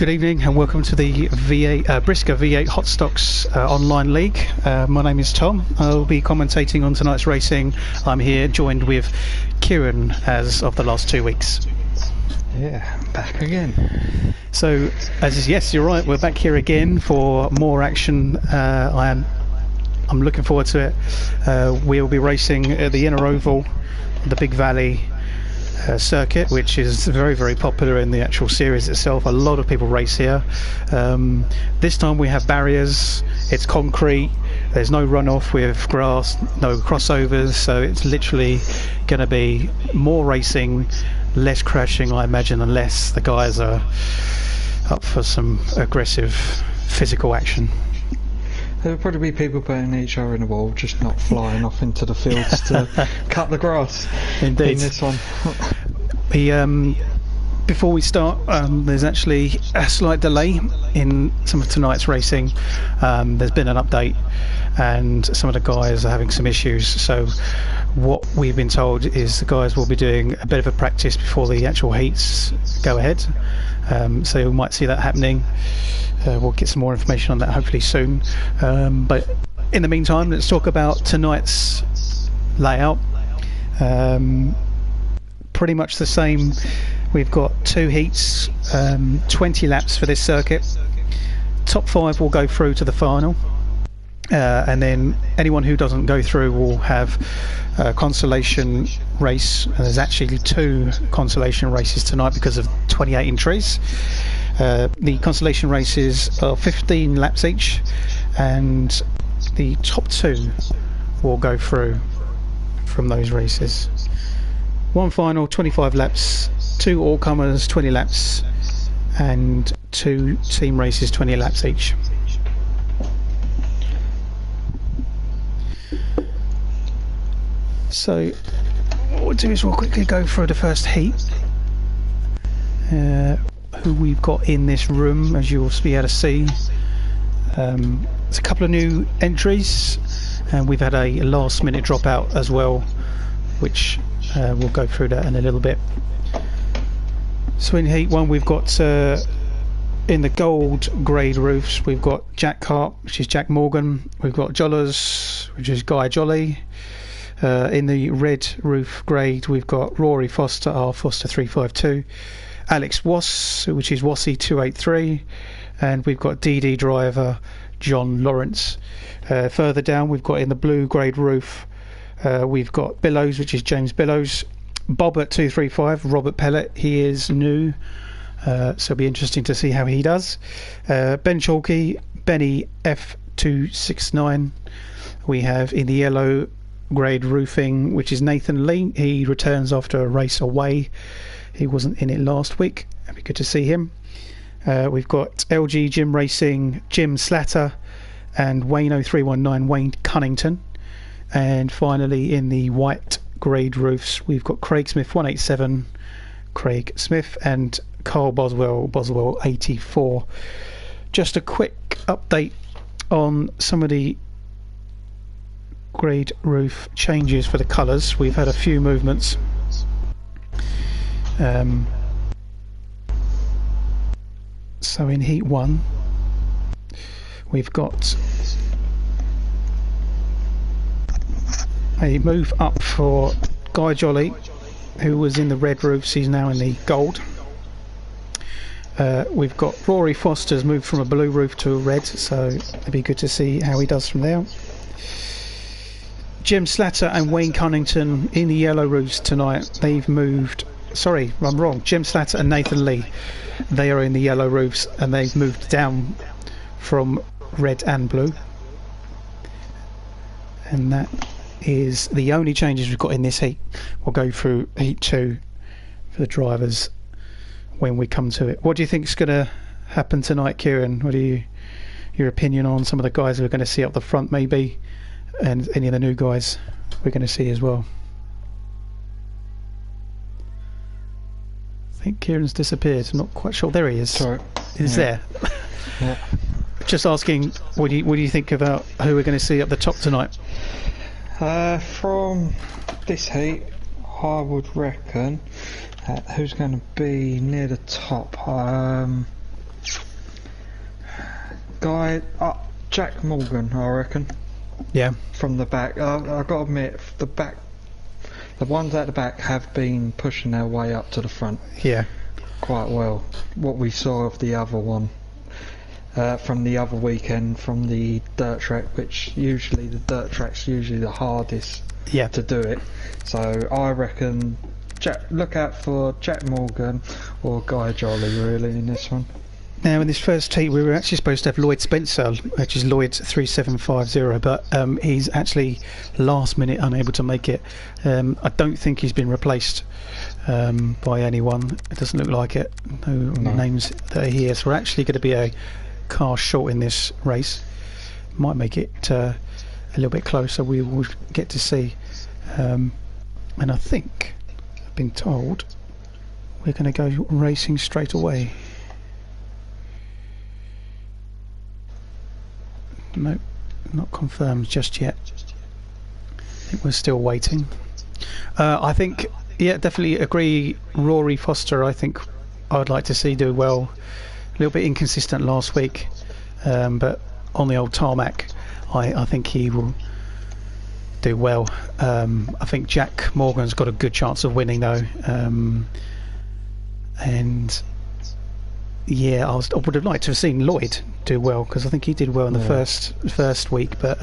Good evening and welcome to the BriSCA V8 Hotstox online league. My name is Tom. I'll be commentating on tonight's racing. I'm here joined with Kieran as of the last 2 weeks. Yeah, back again. So, yes, you're right. We're back here again for more action. I'm looking forward to it. We'll be racing at the Inner Oval, the Big Valley circuit, which is very, very popular in the actual series itself. A lot of people race here. This time we have barriers. It's concrete. There's no runoff with grass, no crossovers, so it's literally going to be more racing, less crashing, I imagine, unless the guys are up for some aggressive physical action. There will probably be people putting each other in the wall, just not flying off into the fields to cut the grass. Indeed. In this one. Before we start, there's actually a slight delay in some of tonight's racing. There's been an update and some of the guys are having some issues. So what we've been told is the guys will be doing a bit of a practice before the actual heats go ahead. So you might see that happening. We'll get some more information on that hopefully soon. But in the meantime, let's talk about tonight's layout. Pretty much the same. We've got 2 heats, 20 laps for this circuit. Top 5 will go through to the final. And then anyone who doesn't go through will have a consolation race. And there's actually 2 consolation races tonight because of 28 entries. The consolation races are 15 laps each, and the top 2 will go through from those races. One final, 25 laps, 2 all-comers, 20 laps, and 2 team races, 20 laps each. So what we'll do is we'll quickly go through the first heat. Who we've got in this room, as you'll be able to see. There's a couple of new entries, and we've had a last minute dropout as well, which we'll go through that in a little bit. So in heat 1 we've got in the gold grade roofs we've got Jack Hart, which is Jack Morgan. We've got Jollers, which is Guy Jolly. In the red roof grade we've got Rory Foster, R Foster 352. Alex Wass, which is Wassy 283, and we've got DD driver Jon Lawrence. Further down we've got in the blue grade roof we've got Billows, which is James Billows. Bobbert235, Robert Pellet, he is new, so it'll be interesting to see how he does. Ben Chalkey, Benny F269. We have in the yellow grade roofing, which is Nathan Lee. He returns after a race away. He wasn't in it last week. It'd be good to see him. We've got LG Gym Racing, Jim Slatter, and Wayne 0319, Wayne Cunnington. And finally, in the white grade roofs, we've got Craig Smith 187, Craig Smith, and Carl Boswell, Boswell 84. Just a quick update on some of the grade roof changes for the colours. We've had a few movements. So in heat 1 we've got a move up for Guy Jolly, who was in the red roofs. He's now in the gold. We've got Rory Foster's moved from a blue roof to a red, so it'd be good to see how he does from there. Jim Slatter and Wayne Cunnington in the yellow roofs tonight. They've moved. Sorry, I'm wrong. Jim Slatter and Nathan Lee, they are in the yellow roofs, and they've moved down from red and blue. And that is the only changes we've got in this heat. We'll go through heat 2 for the drivers when we come to it. What do you think is going to happen tonight, Kieran? What are your opinion on some of the guys we're going to see up the front, maybe, and any of the new guys we're going to see as well? I think Kieran's disappeared. I'm not quite sure. There he is. Sorry. He's there. Yeah. Just asking, what do you think about who we're going to see up the top tonight? From this heat, I would reckon who's going to be near the top. guy, Jack Morgan, I reckon. Yeah. From the back, I've got to admit, the ones at the back have been pushing their way up to the front. Yeah. Quite well. What we saw of the other one, from the other weekend, from the dirt track, which usually the dirt track's usually the hardest to do it. So I reckon look out for Jack Morgan or Guy Jolly really in this one. Now in this first heat we were actually supposed to have Lloyd Spencer, which is Lloyd 3750, but he's actually last minute unable to make it. I don't think he's been replaced by anyone. It doesn't look like it. No names that are here, so we're actually going to be a car short in this race. Might make it a little bit closer. We will get to see. And I think I've been told we're going to go racing straight away. No, not confirmed just yet. I think we're still waiting. I think, yeah, definitely agree. Rory Foster, I think I'd like to see do well. A little bit inconsistent last week, but on the old tarmac, I think he will do well. I think Jack Morgan's got a good chance of winning though, and yeah, I would have liked to have seen Lloyd do well, because I think he did well in the first week, but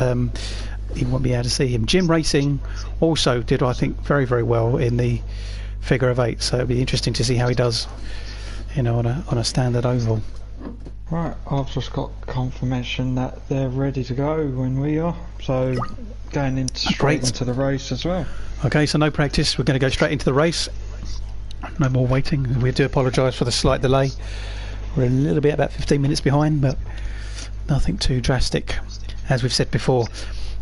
he won't be able to see him. Jim Racing also did, I think, very, very well in the figure of 8, so it'll be interesting to see how he does, you know, on a standard oval. Right, I've just got confirmation that they're ready to go when we are, so going straight into the race as well. Okay, so no practice, we're going to go straight into the race. No more waiting. We do apologise for the slight delay. We're a little bit about 15 minutes behind, but nothing too drastic. As we've said before,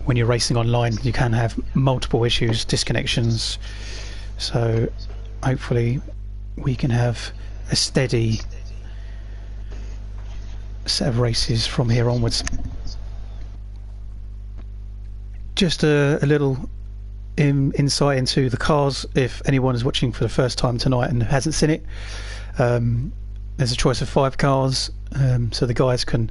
when you're racing online you can have multiple issues, disconnections, so hopefully we can have a steady set of races from here onwards. Just a little insight into the cars, if anyone is watching for the first time tonight and hasn't seen it. There's a choice of 5 cars, so the guys can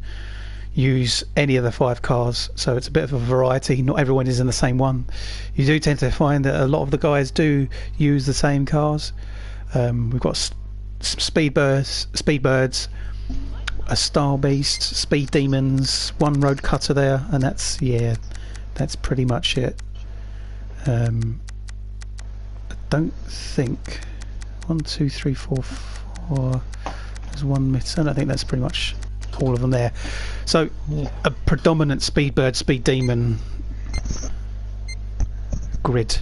use any of the 5 cars, so it's a bit of a variety. Not everyone is in the same one. You do tend to find that a lot of the guys do use the same cars. We've got some Speedbirds, a Star Beast, Speed Demons, one Road Cutter there, and that's pretty much it. I don't think 1, 2, 3, 4, 4. There's one missing. I think that's pretty much all of them there. So a predominant Speedbird, Speed Demon grid.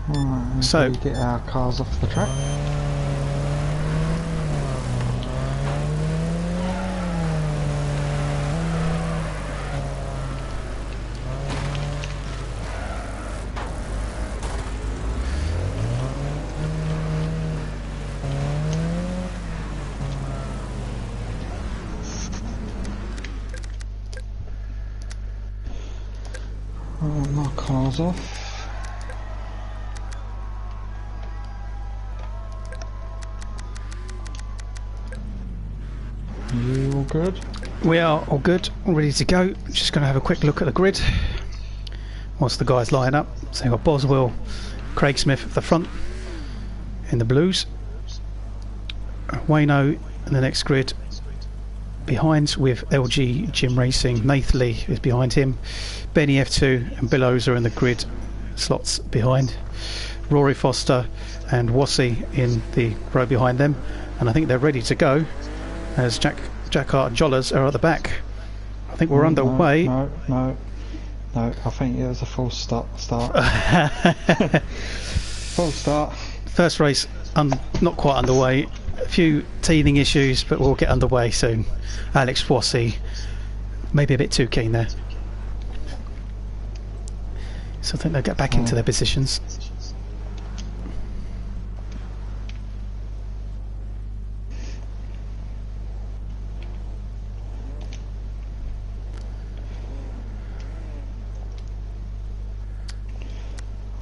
Right, so we get our cars off the track. My car's off. You all good? We are all good, all ready to go. Just going to have a quick look at the grid whilst the guys line up. So you've got Boswell, Craig Smith at the front in the blues, Wayno in the next grid behind with LG Jim Racing. Nathley is behind him. Benny F2 and Billows are in the grid slots behind. Rory Foster and Wassey in the row behind them, and I think they're ready to go as Jack Hart and Jollers are at the back. I think we're underway. No, I think it was a full start. Full start. First race not quite underway. A few teething issues, but we'll get underway soon. Alex Wassey maybe a bit too keen there, so I think they'll get back into their positions.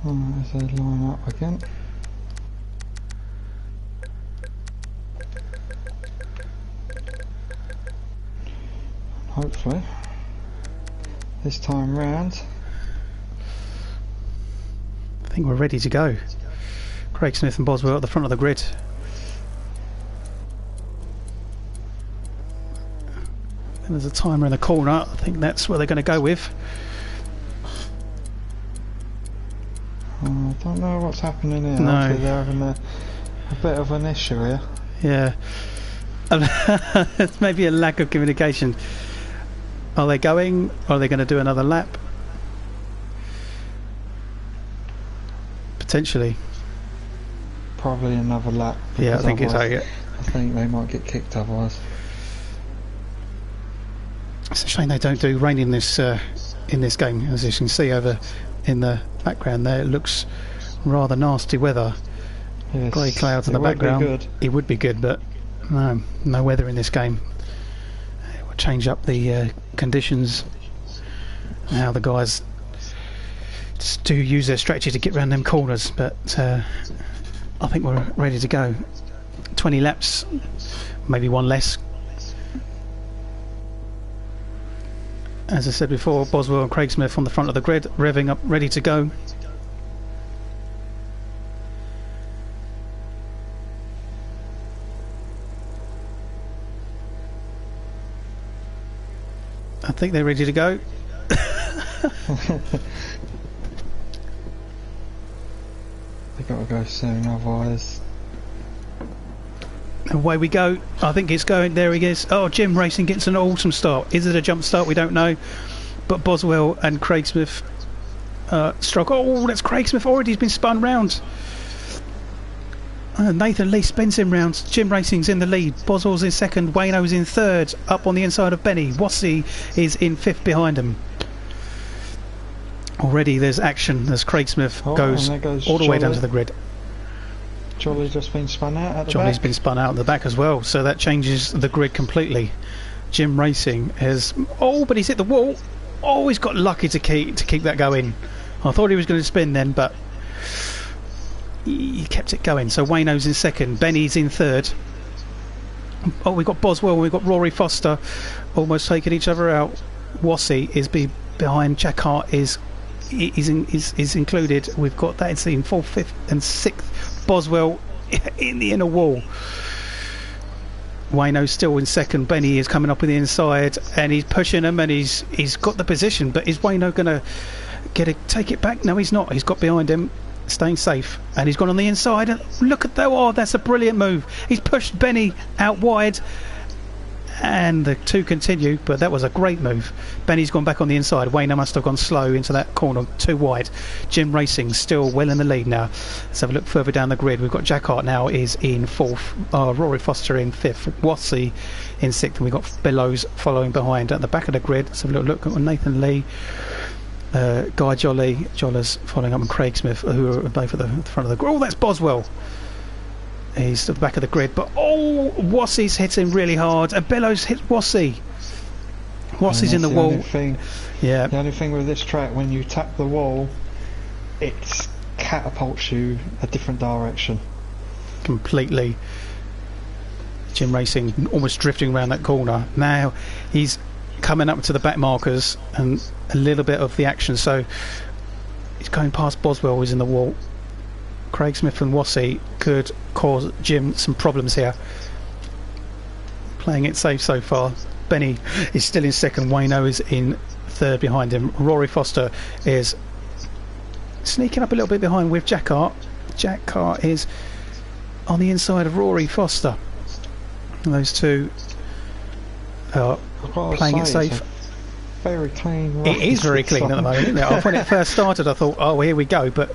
As they line up again. hopefully. This time round. I think we're ready to go. Craig Smith and Boswell at the front of the grid. And there's a timer in the corner. I think that's where they're going to go with. I don't know what's happening here. No. They're having a bit of an issue here. Yeah. It's maybe a lack of communication. Are they going? Or are they going to do another lap? Potentially. Probably another lap. Yeah, I think it's okay. I think they might get kicked otherwise. It's a shame they don't do rain in this game. As you can see over in the background there, it looks rather nasty weather. Yes, grey clouds in the background. Good. It would be good, but no weather in this game. It will change up the conditions. How the guys just do use their strategy to get around them corners, but I think we're ready to go. 20 laps, maybe one less. As I said before, Boswell and Craig Smith on the front of the grid, revving up, ready to go. I think they're ready to go. They've got to go soon, otherwise. Away we go. I think it's going. There he is. Oh, Jim Racing gets an awesome start. Is it a jump start? We don't know. But Boswell and Craig Smith struck. Oh, that's Craig Smith already. He's been spun round. Nathan Lee spins him round. Jim Racing's in the lead. Boswell's in second. Wayno's in third. Up on the inside of Benny. Wassey is in fifth behind him. Already there's action as Craig Smith goes all the way down to the grid. Jolly's just been spun out at the Jolly's back. been spun out at the back as well, so that changes the grid completely. Jim Racing has... Oh, but he's hit the wall. Oh, he's got lucky to keep that going. I thought he was going to spin then, but he kept it going. So Wayno's in second, Benny's in third. Oh, we've got Boswell, we've got Rory Foster almost taking each other out. Wassey is behind. Jack Hart is included. We've got that in fourth, fifth and sixth. Boswell in the inner wall. Wayno's still in second. Benny is coming up on the inside and he's pushing him and he's got the position, but is Wayno going to take it back? No, he's not. He's got behind him, staying safe, and he's gone on the inside. Look at that. Oh, that's a brilliant move. He's pushed Benny out wide and the two continue, but that was a great move. Benny's gone back on the inside. Wayno must have gone slow into that corner, too wide. Jim Racing still well in the lead now. Let's have a look further down the grid. We've got Jack Hart now is in fourth, Rory Foster in fifth, Wassey in sixth, and we've got Billows following behind at the back of the grid. Let's have a look at Nathan Lee, Guy Jollers following up, and Craig Smith, who are both at the front of the grid. Oh, that's Boswell. He's at the back of the grid, but Wassey's hitting really hard, and Billows hits Wassey. Wassey's in the wall. The only thing with this track, when you tap the wall, it catapults you a different direction. Completely. Jim Racing almost drifting around that corner. Now he's coming up to the back markers and a little bit of the action, so he's going past Boswell, who's in the wall. Craig Smith and Wassey could cause Jim some problems here. Playing it safe so far. Benny is still in second. Wayno is in third behind him. Rory Foster is sneaking up a little bit behind with Jack Hart. Jack Hart is on the inside of Rory Foster. And those two are playing it safe. Very clean. It is very clean at the moment, isn't it? When it first started I thought, oh, here we go, but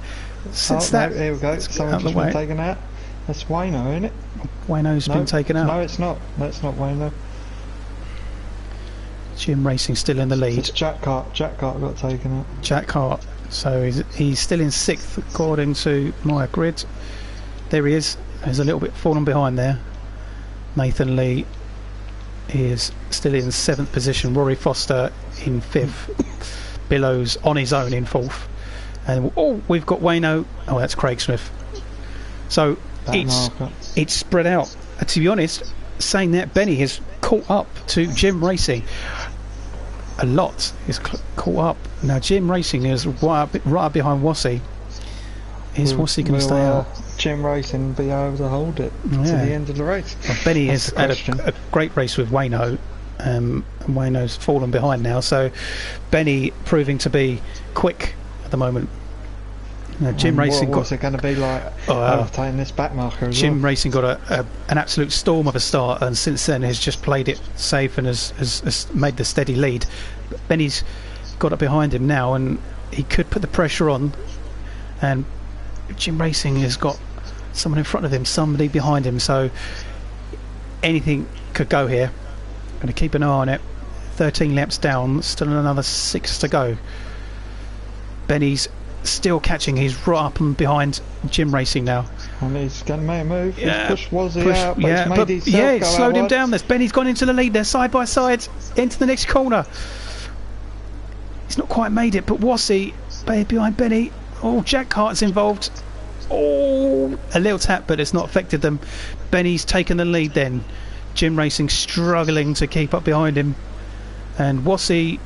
since that... No, here we go. Someone's just been taken out. That's Wayno, isn't it? Wayno's been taken out. No, it's not. That's not Wayno. Jim Racing still in the lead. It's Jack Hart. Jack Hart got taken out. Jack Hart. So he's still in sixth according to my grid. There he is. There's a little bit fallen behind there. Nathan Lee is still in seventh position. Rory Foster in fifth. Billows on his own in fourth. And we've got Wayno. Oh, that's Craig Smith. So it's spread out. To be honest, saying that, Benny has caught up to Jim Racing. a lot. He's caught up. Now Jim Racing is right up behind Wassy. Is Wassy going to stay out? Jim Racing be able to hold it to the end of the race? Well, Benny has had a great race with Wayno. And Wayno's fallen behind now, so Benny proving to be quick at the moment. Now, Jim Racing what's it going to be like overtaking this back marker as Jim well? Racing got an absolute storm of a start, and since then has just played it safe and has made the steady lead. Benny's got up behind him now, and he could put the pressure on, and Jim Racing has got someone in front of him, somebody behind him, so anything could go here. Going to keep an eye on it. 13 laps down, still another 6 to go. Benny's still catching. He's right up and behind Jim Racing now. And he's going to make a move. Yeah, he's pushed Wazzy out, but it slowed him down. Benny's gone into the lead. They're side by side into the next corner. He's not quite made it, but Wassy behind Benny. Oh, Jack Hart's involved. Oh, a little tap, but it's not affected them. Benny's taken the lead then. Jim Racing struggling to keep up behind him, and Wassy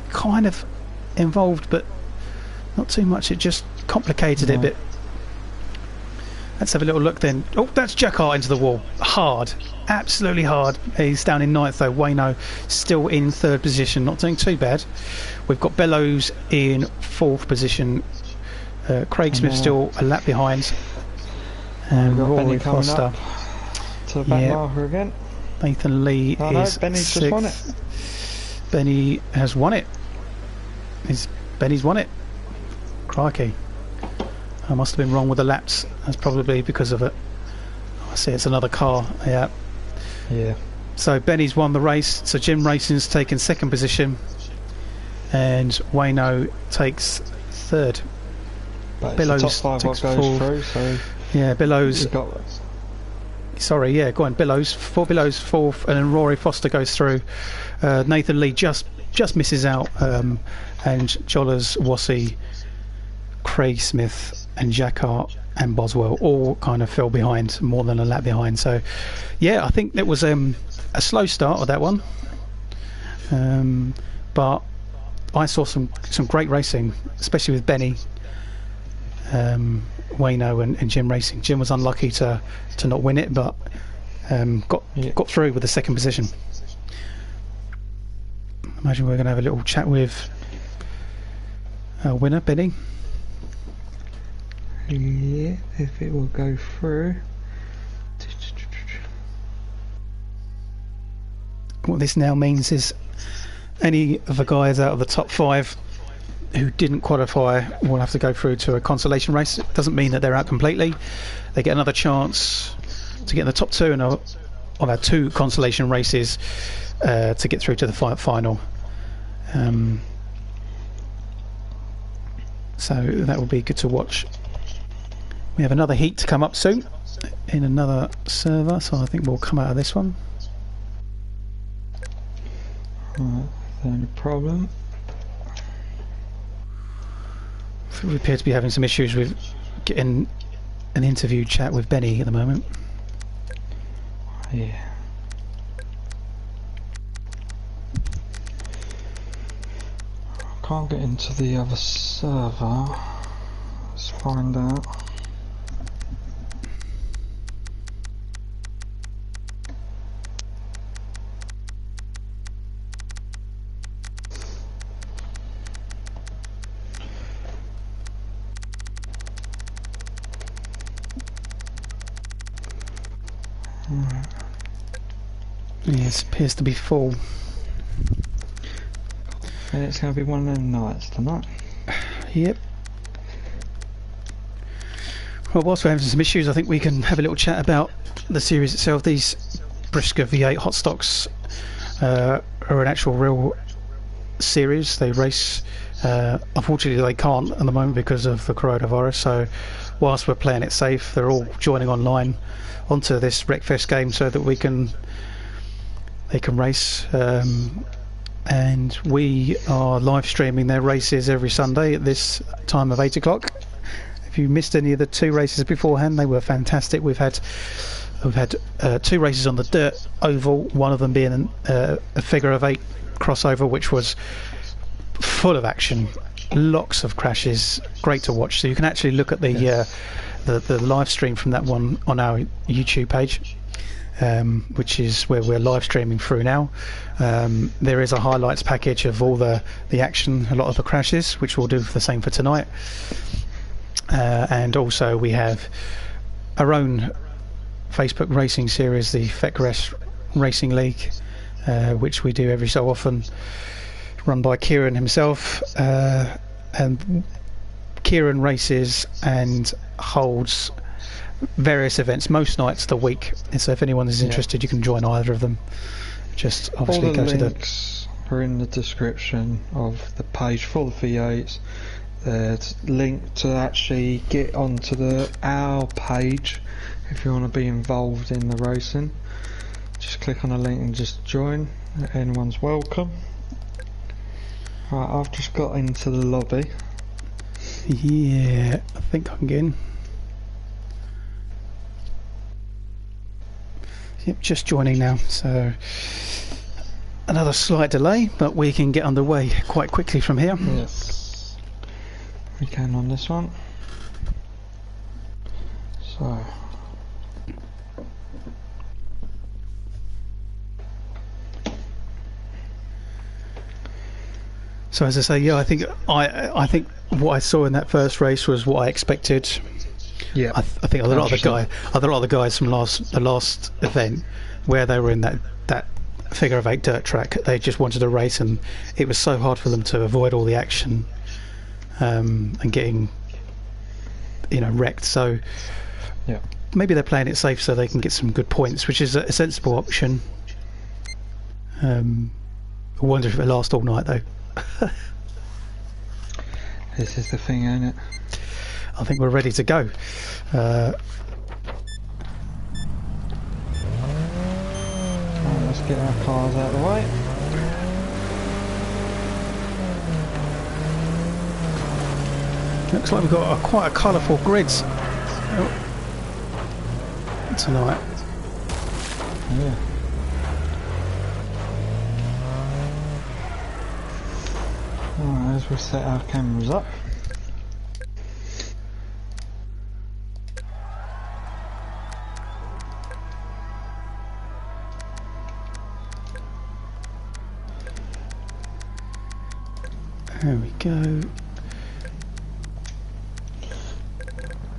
kind of involved, but not too much. It just complicated it a bit. Let's have a little look then. Oh, that's Jack Hart into the wall. Hard, absolutely hard. He's down in 9th though. Wayno still in 3rd position, not doing too bad. We've got Billows in 4th position. Craig Smith still a lap behind, and Rory Foster to the back marker again. Nathan Lee is Benny's 6th. just won it. Benny has won it. Benny's won it. Crikey. I must have been wrong with the laps. That's probably because of it. I see it's another car. Yeah. So Benny's won the race. So Jim Racing's taken 2nd position, and Wayno takes 3rd. But Billows it's the top 5 what goes 4th. through, so yeah, Billows. Sorry, yeah, go on. Billows 4th, and then Rory Foster goes through. Nathan Lee just misses out, and Jollers, Wassy, Craig Smith, and Jack Hart and Boswell all kind of fell behind, more than a lap behind. So, yeah, I think that was a slow start of that one, but I saw some great racing, especially with Benny. Wayno and Jim Racing. Jim was unlucky to not win it, but got through with the 2nd position. Imagine we're going to have a little chat with our winner, Benny. Yeah, if it will go through. What this now means is any of the guys out of the top 5 who didn't qualify will have to go through to a consolation race. It doesn't mean that they're out completely. They get another chance to get in the top 2 of our 2 consolation races to get through to the final. So that will be good to watch. We have another heat to come up soon in another server, so I think we'll come out of this one. Alright, no problem. We appear to be having some issues with getting an interview chat with Benny at the moment. Yeah. I can't get into the other server. Let's find out. Yes, appears to be full. And it's going to be one of them nights tonight. Yep. Well, whilst we're having some issues, I think we can have a little chat about the series itself. These BriSCA V8 Hotstox are an actual real series. They race. Unfortunately, they can't at the moment because of the coronavirus. So, whilst we're playing it safe, they're all joining online onto this Wreckfest game so that they can race. And we are live streaming their races every Sunday at this time of 8 o'clock. If you missed any of the 2 races beforehand, they were fantastic. We've had 2 races on the dirt oval, one of them being a figure of 8 crossover, which was full of action, lots of crashes, great to watch. So you can actually look at the live stream from that one on our YouTube page, which is where we're live streaming through now. There is a highlights package of all the action, a lot of the crashes, which we'll do the same for tonight. And also we have our own Facebook racing series, the FECRES Racing League, which we do every so often, run by Kieran himself. And Kieran races and holds various events most nights of the week, and so if anyone is interested, you can join either of them. Just obviously all go the to links are in the description of the page for the V8s. There's a link to actually get onto our page if you want to be involved in the racing. Just click on the link and just join. Anyone's welcome. Right, I've just got into the lobby. Yeah, I think I can get in. Yep, just joining now, so another slight delay, but we can get underway quite quickly from here. Yes, we can on this one. So as I say, yeah, I think what I saw in that first race was what I expected. Yeah, I think a lot of the guys from the last event, where they were in that figure of 8 dirt track, they just wanted to race, and it was so hard for them to avoid all the action and getting wrecked. So yeah, maybe they're playing it safe so they can get some good points, which is a sensible option. I wonder if it lasts all night though. This is the thing, ain't it? I think we're ready to go. Right, let's get our cars out of the way. Looks like we've got quite a colourful grid tonight. Yeah. Alright, as we set our cameras up. There we go.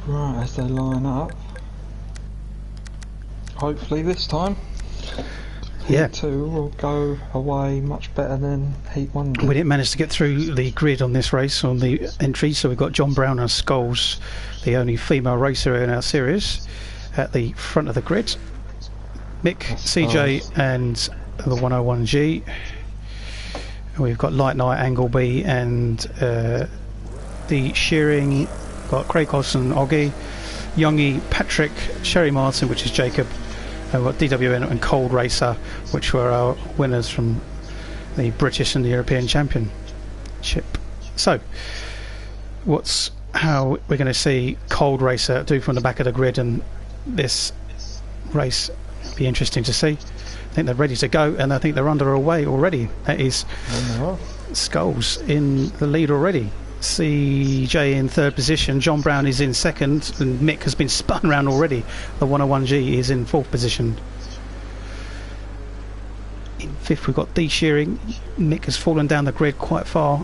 Right, as they line up. Hopefully this time. Yeah. Heat 2 will go away much better than Heat 1 did. We didn't manage to get through the grid on this race, on the entry, so we've got John Brown and Scholes, the only female racer in our series, at the front of the grid. Mick, CJ and the 101G. We've got Light Night, Angle B and the Shearing, got Craig Hodson, Oggy, Youngie, Patrick, Sherry Martin, which is Jacob, and we've got DWN and Cold Racer, which were our winners from the British and the European Championship. So, how we're going to see Cold Racer do from the back of the grid, and this race will be interesting to see. I think they're ready to go, and I think they're underway already. That is Scholes in the lead already. CJ in third position, John Brown is in second, and Mick has been spun around already. The 101G is in fourth position. In fifth we've got D Shearing. Mick has fallen down the grid quite far.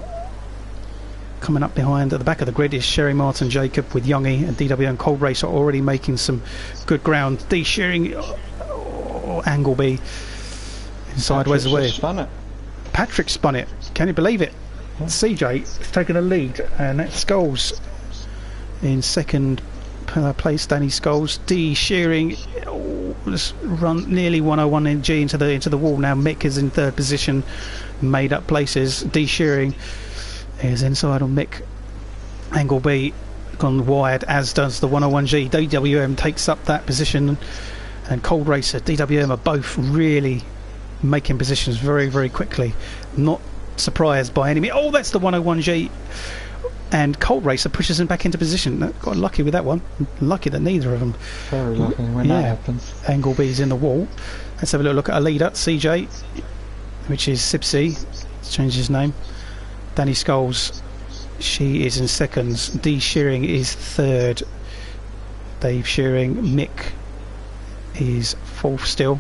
Coming up behind at the back of the grid is Sherry Martin, Jacob with Youngie, and DW and Cold Race are already making some good ground. D Shearing, Angle B, sideways away. Patrick spun it. Can you believe it? CJ has taken a lead, and that's Scholes in second place. Danny Scholes. D Shearing just run nearly 101 G into the wall now. Mick is in third position, made up places. D Shearing is inside on Mick. Angle B gone wide, as does the 101G. DWM takes up that position, and Cold Racer, DWM are both really making positions very, very quickly. Not surprised by any means. Oh, that's the 101G, and Cold Racer pushes him back into position. Got lucky with that one. Lucky that neither of them. Very lucky when that happens. Angle B's in the wall. Let's have a little look at a leader. CJ which is Sipsy. Changed his name. Danny Scholes, she is in seconds. Dee Shearing is third. Dave Shearing. Mick is fourth still.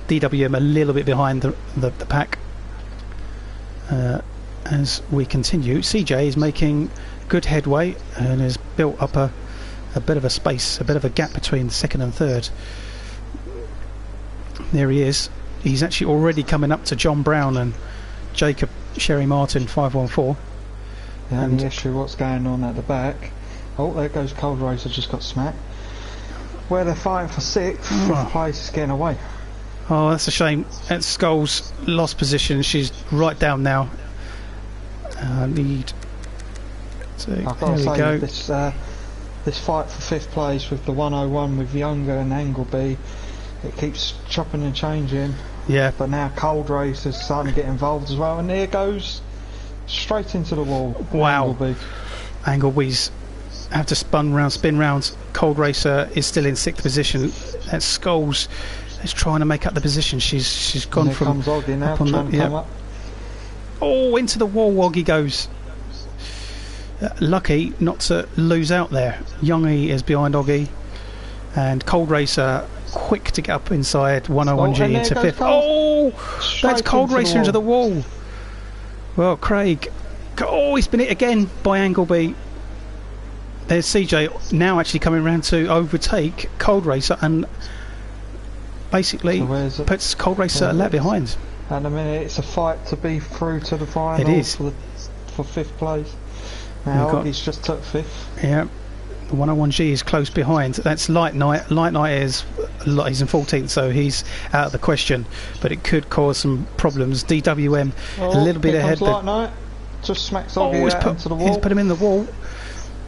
DWM a little bit behind the pack. As we continue, CJ is making good headway and has built up a bit of a space, a bit of a gap between second and third. There he is. He's actually already coming up to John Brown and Jacob Sherry Martin 514. And the issue, what's going on at the back? Oh, there goes Cold Racer, just got smacked. Where they're fighting for sixth, fifth place is getting away. Oh, that's a shame. That's Scholes lost position. She's right down now. Lead. So I've got to say, this fight for fifth place with the 101 with Younger and Angleby, it keeps chopping and changing. Yeah. But now Cold Race is starting to get involved as well, and there goes straight into the wall. Wow. Angleby's have to spin round. Cold Racer is still in sixth position. That's Scholes is trying to make up the position. She's gone from comes Oggy now, up on trying to come up. Oh, into the wall Oggy goes. Lucky not to lose out there. Youngie is behind Oggy, and Cold Racer quick to get up inside 101G into fifth. Oh, that's Cold Racer into the wall. Well, Craig, oh, he's been hit again by Angleby. There's CJ now actually coming around to overtake Cold Racer and basically puts Cold Racer a lap behind. And a minute, it's a fight to be through to the final. It is for fifth place. Now Oggy's just took fifth. Yeah, the 101G is close behind. That's Light Knight. Light Knight he's in 14th, so he's out of the question. But it could cause some problems. DWM a little bit ahead. Light Knight just smacks Oggy out into the wall. He's put him in the wall.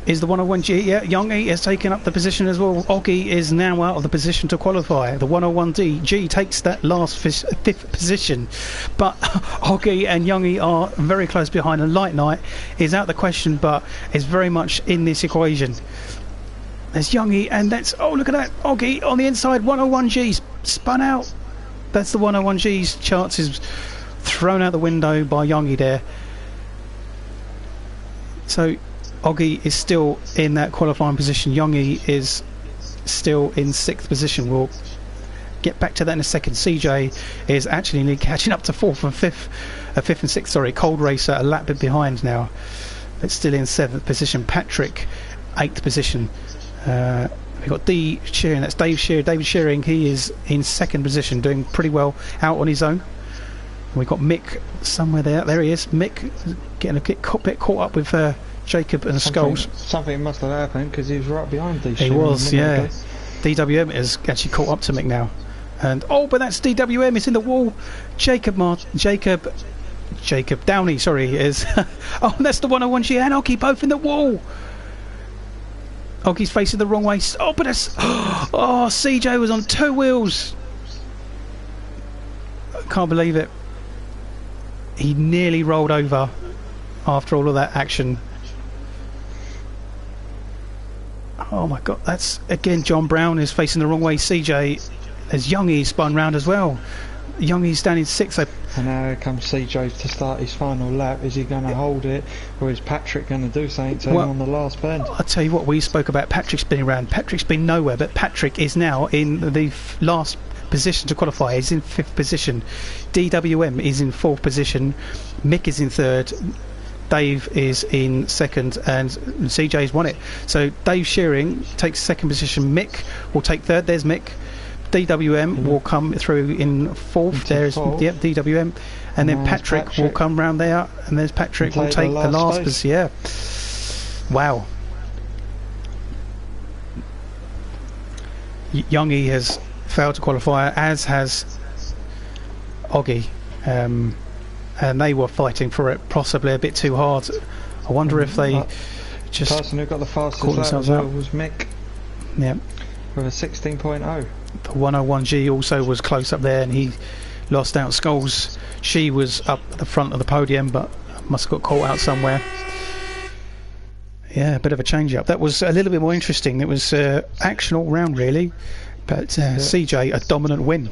Is the 101G, yeah, Youngie has taken up the position as well. Oggy is now out of the position to qualify. The 101G takes that last fifth position, but Oggy and Youngie are very close behind, and Light Knight is out of the question but is very much in this equation. There's Youngie, and that's, oh look at that, Oggy on the inside. 101G spun out. That's the 101G's chances thrown out the window by Youngie there. So Oggy is still in that qualifying position. Youngie is still in sixth position. We'll get back to that in a second. CJ is actually catching up to fifth and sixth. Sorry, Cold Racer a lap bit behind now. It's still in seventh position. Patrick, eighth position. We've got D Shearing. That's Dave Shearing. David Shearing. He is in second position, doing pretty well out on his own. We've got Mick somewhere there. There he is. Mick getting a bit caught up with Jacob and Scholes. Something must have happened because he was right behind these. He was, yeah. DWM is actually caught up to Mick now, and but that's DWM. It's in the wall. Jacob Downey. Sorry, is. Oh, that's the 101G and Oggy both in the wall. Oggy's facing the wrong way. Oh, but that's. Oh, CJ was on two wheels. I can't believe it. He nearly rolled over after all of that action. Oh my god, that's again John Brown is facing the wrong way. CJ, as Youngie spun round as well. Youngie's down in sixth. And now here comes CJ to start his final lap. Is he going to hold it, or is Patrick going to do something to him on the last bend? I'll tell you what, we spoke about Patrick spinning around. Patrick's been nowhere, but Patrick is now in the last position to qualify. He's in fifth position. DWM is in fourth position. Mick is in third. Dave is in second, and CJ's won it. So Dave Shearing takes second position. Mick will take third. There's Mick. DWM will come through in fourth. There's DWM, and then Patrick will come round there, and there's Patrick will take the last position. Yeah. Wow. Youngie has failed to qualify, as has Oggy. And they were fighting for it possibly a bit too hard. I wonder if they just. The person who got the fastest lap was Mick. Yeah. With a 16.0. The 101G also was close up there, and he lost out. Scholes, she was up at the front of the podium, but must have got caught out somewhere. Yeah, a bit of a change up. That was a little bit more interesting. It was action all round really, but CJ a dominant win.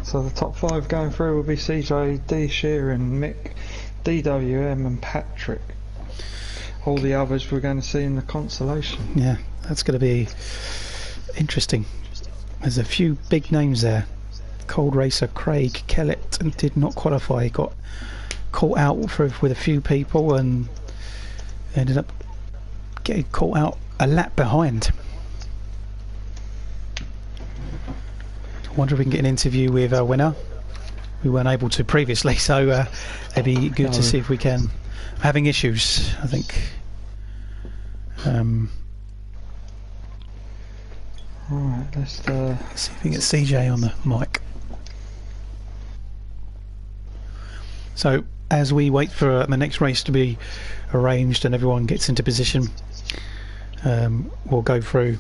So the top 5 going through will be CJ, D. Sheeran, Mick, DWM and Patrick. All the others we're going to see in the consolation. Yeah, that's going to be interesting. There's a few big names there. Cold racer Craig Kellett and did not qualify. He got caught out with a few people and ended up getting caught out a lap behind. I wonder if we can get an interview with our winner. We weren't able to previously, so it'd be good to see if we can. Having issues, I think. Alright, let's see if we can get CJ on the mic. So, as we wait for the next race to be arranged and everyone gets into position, we'll go through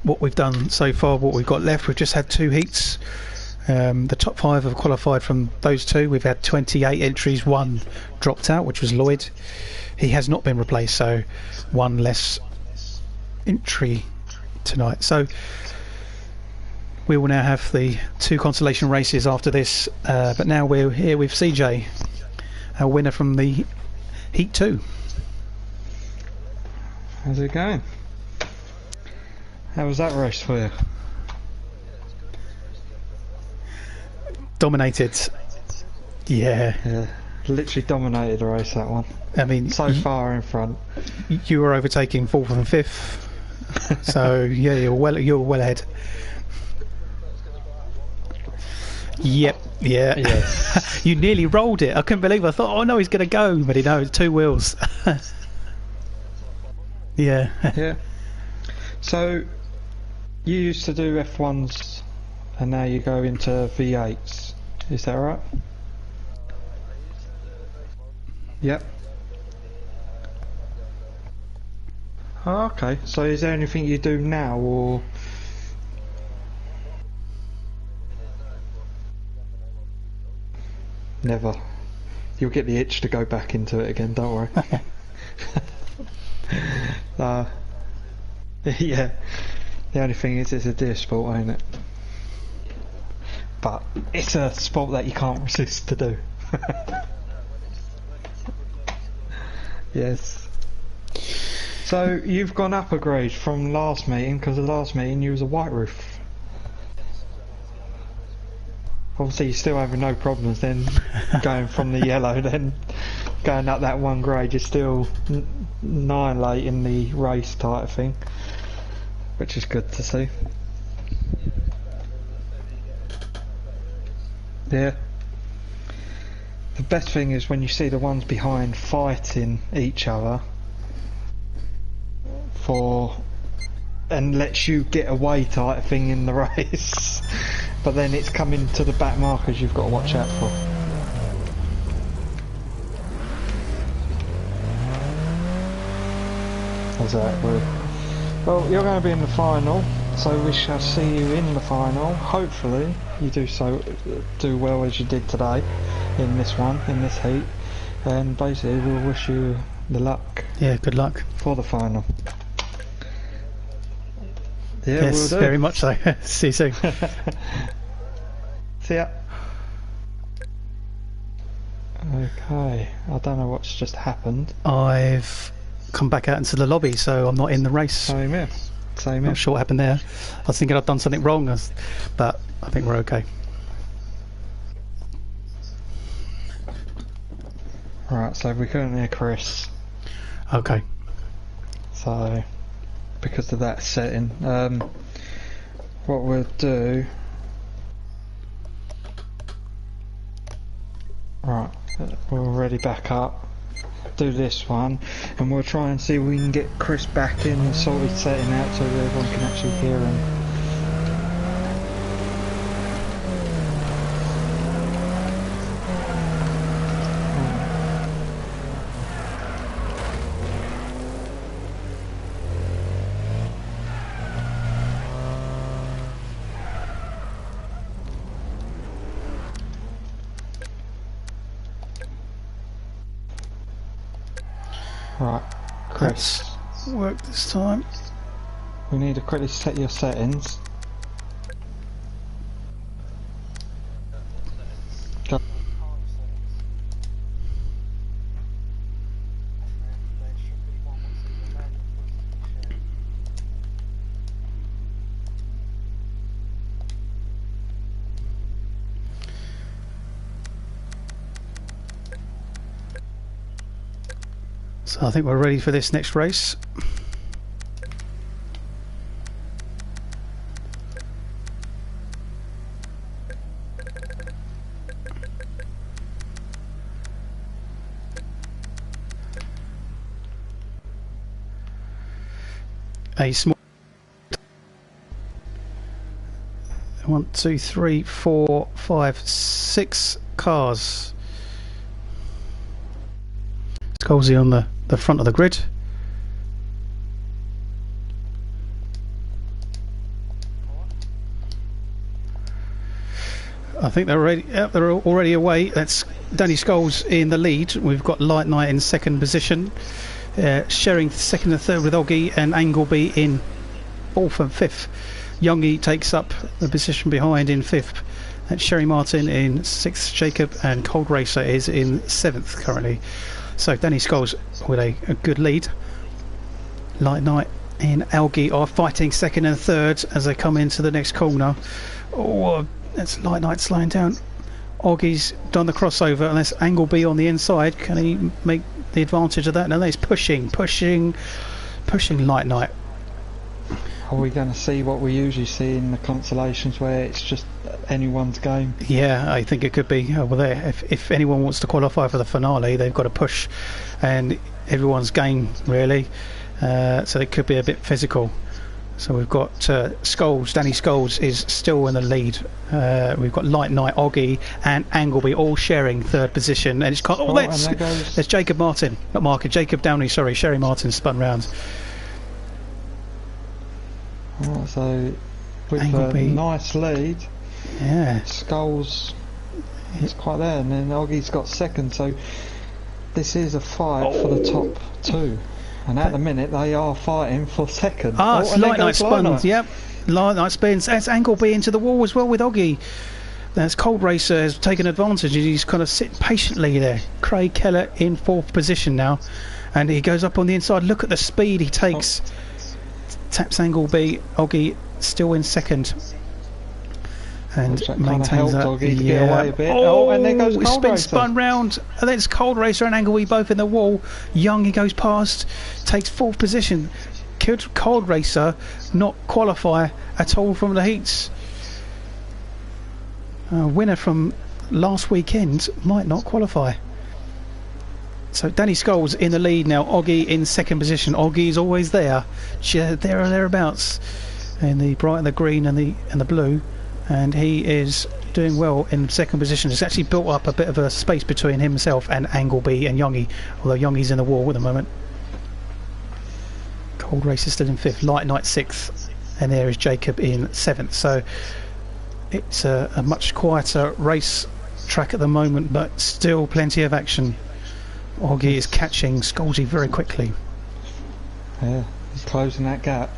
what we've done so far, what we've got left. We've just had 2 heats. The top 5 have qualified from those 2. We've had 28 entries, 1 dropped out, which was Lloyd. He has not been replaced, so 1 less entry tonight. So we will now have the 2 consolation races after this, but now we're here with CJ, our winner from the Heat 2. How's it going? How was that race for you? Dominated. Yeah, literally dominated the race, that one. I mean, so far in front. You were overtaking 4th and 5th. So yeah, you're well ahead. Yep, yeah. Yes. You nearly rolled it. I couldn't believe it. I thought, oh no, he's going to go, but he knows 2 wheels. Yeah. Yeah. So you used to do F1s and now you go into V8s. Is that right? Yep. Oh, okay. So is there anything you do now, or never? You'll get the itch to go back into it again, don't worry. Yeah. The only thing is, it's a deer sport, ain't it? But it's a sport that you can't resist to do. Yes. So you've gone up a grade from last meeting, because the last meeting you was a white roof. Obviously you're still having no problems then going from the yellow, then going up that 1 grade. You're still annihilating the race type of thing, which is good to see. Yeah. The best thing is when you see the ones behind fighting each other and lets you get away type of thing in the race, but then it's coming to the back markers you've got to watch out for. How's that? Well, you're going to be in the final, so we shall see you in the final. Hopefully you do well as you did today in this heat, and basically we'll wish you the luck. Yeah, good luck for the final. Yeah, yes, we'll do. Very much so. See you soon. See ya. Okay, I don't know what's just happened. I've come back out into the lobby, so I'm not in the race. Same here. Not sure what happened there. I was thinking I'd done something wrong, but I think we're okay. Right, so we couldn't hear Chris. Okay. So, because of that setting, what we'll do... Right, we're already back up. Do this one, and we'll try and see if we can get Chris back in and sort his setting out so that everyone can actually hear him. Right, Chris. Let's work this time. We need to quickly set your settings. So I think we're ready for this next race. A small 1, 2, 3, 4, 5, 6 cars. Scholesy on the front of the grid. I think they're already. Yep, they're already away. That's Danny Scholes in the lead. We've got Light Knight in second position. Sharing second and third with Oggy, and Angleby in fourth and fifth. Youngie takes up the position behind in fifth. That's Sherry Martin in sixth. Jacob and Cold Racer is in seventh currently. So Danny Scholes with a good lead. Light Knight and Algie are fighting second and third as they come into the next corner. Oh, that's Light Knight slowing down. Oggy's done the crossover, and that's Angleby on the inside. Can he make the advantage of that? No, he's pushing Light Knight. Are we going to see what we usually see in the consolations, where it's just anyone's game? Yeah, I think it could be. Well, there, if anyone wants to qualify for the finale, they've got to push, and everyone's game really. So it could be a bit physical. So we've got Scholes. Danny Scholes is still in the lead. We've got Light Knight, Oggy and Angleby all sharing third position, and it's there's Jacob Martin, not Market, Jacob Downey, sorry, Sherry Martin spun round. Oh, so with Angleby, a nice lead, yeah, Scholes is quite there, and then Oggy's got second, so this is a fight for the top two. And at the minute they are fighting for second. It's Light Knight spun. Yep, Light Knight spins. That's Angleby into the wall as well with Oggy. That's Cold Racer has taken advantage. He's kind of sitting patiently there. Craig Kellett in fourth position now, and he goes up on the inside. Look at the speed he takes. Taps Angleby. Oggy still in second. And maintains that. Oggy to get away a bit. And there goes Cold Racer. Spun round, and then it's Cold Racer and Angleby both in the wall. Young, he goes past, takes fourth position. Could Cold Racer not qualify at all from the heats? Winner from last weekend might not qualify. So Danny Scholes in the lead now. Oggy in second position. Oggy's always there, there or thereabouts, in the bright and the green and the blue. And he is doing well in second position. It's actually built up a bit of a space between himself and Angleby and Youngie, although Youngie's in the wall at the moment. Cold Racer still in fifth, Light Knight sixth, and there is Jacob in seventh. So it's a much quieter race track at the moment, but still plenty of action. Oggy is catching Scholesy very quickly. Yeah, he's closing that gap.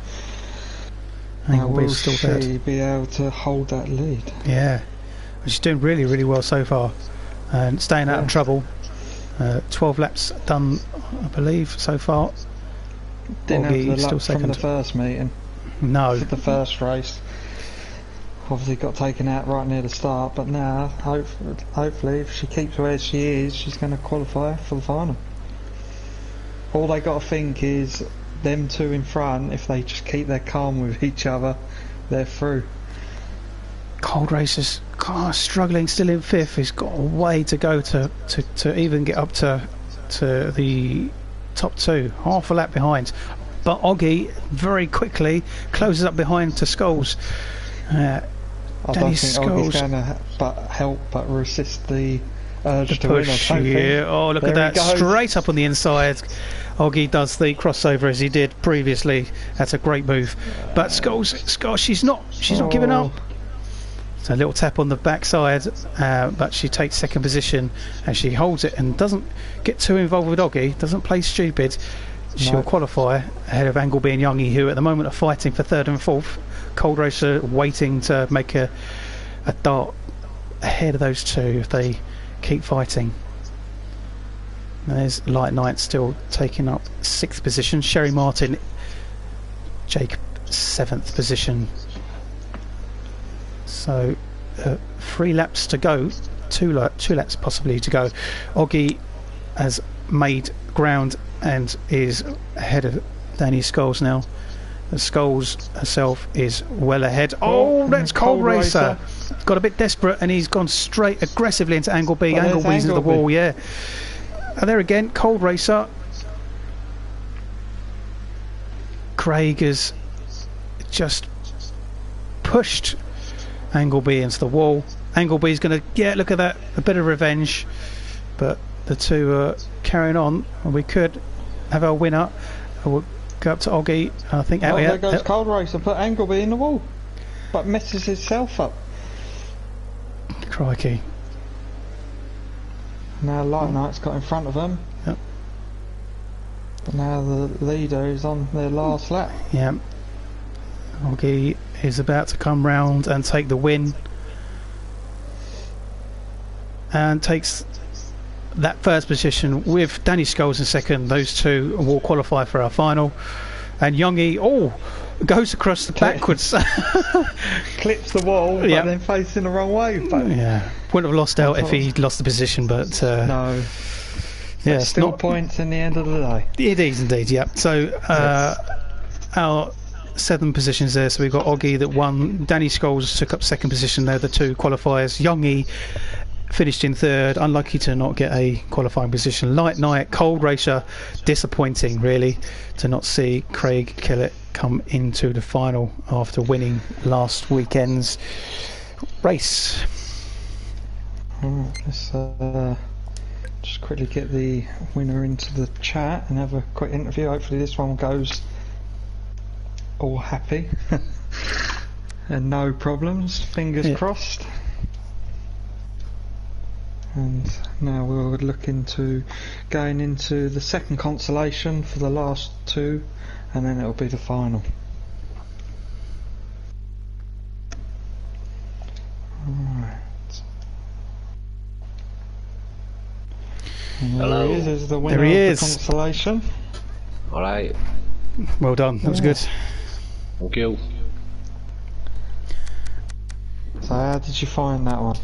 Will she be able to hold that lead? Yeah, she's doing really, really well so far, and staying out of trouble. 12 laps done, I believe, so far. Didn't have the lap from the first meeting. No. For the first race. Obviously got taken out right near the start, but now, hopefully, if she keeps where she is, she's going to qualify for the final. All they got to think is, them two in front, if they just keep their calm with each other, they're through. Cold Racer's struggling, still in fifth. He's got a way to go to even get up to the top two, half a lap behind. But Oggy very quickly closes up behind to Scholes. I don't think Oggy's going to help but resist the urge to push. Win. Oh, look at that! Straight up on the inside. Oggy does the crossover as he did previously. That's a great move. But Scholes, she's not giving up. So a little tap on the backside, but she takes second position and she holds it and doesn't get too involved with Oggy. Doesn't play stupid. She'll qualify ahead of Angleby and Youngie, who at the moment are fighting for third and fourth. Cold Racer waiting to make a dart ahead of those two if they keep fighting. And there's Light Knight still taking up sixth position. Sherry Martin, Jacob seventh position. So 3 laps to go, two laps possibly to go. Oggy has made ground and is ahead of Danny Scholes now. The Scholes herself is well ahead. Oh, that's Cold Racer. Got a bit desperate and he's gone straight aggressively into Angle B. Angle B's into the wall, yeah. And there again, Cold Racer. Craig has just pushed Angle B into the wall. Angle B's going to, yeah, look at that, a bit of revenge. But the two are carrying on, and we could have our winner. We'll go up to Oggy. I think out there goes Cold Racer, put Angle B in the wall, but messes himself up. Crikey. Now Light Knight's got in front of him. Yep. But now the leader is on their last lap. Yeah. Oggy is about to come round and take the win. And takes that first position with Danny Scholes in second. Those two will qualify for our final. And Youngie, goes across the backwards. Clips the wall, but then facing the wrong way. But yeah, wouldn't have lost out if he lost the position, but no. Yeah, it's still points in the end of the day. It is indeed, yeah. So our 7 positions there. So we've got Oggy that won. Danny Scholes took up second position there, the 2 qualifiers. Youngie finished in third, unlucky to not get a qualifying position. Light Knight, Cold Racer, disappointing really to not see Craig Kellett come into the final after winning last weekend's race. Let's just quickly get the winner into the chat and have a quick interview. Hopefully this one goes all happy and no problems, fingers crossed. And now we'll look into going into the second consolation for the last 2, and then it'll be the final. Alright. Hello. There he is the winner of the consolation. Alright. Well done, that was good. Thank you. So how did you find that one?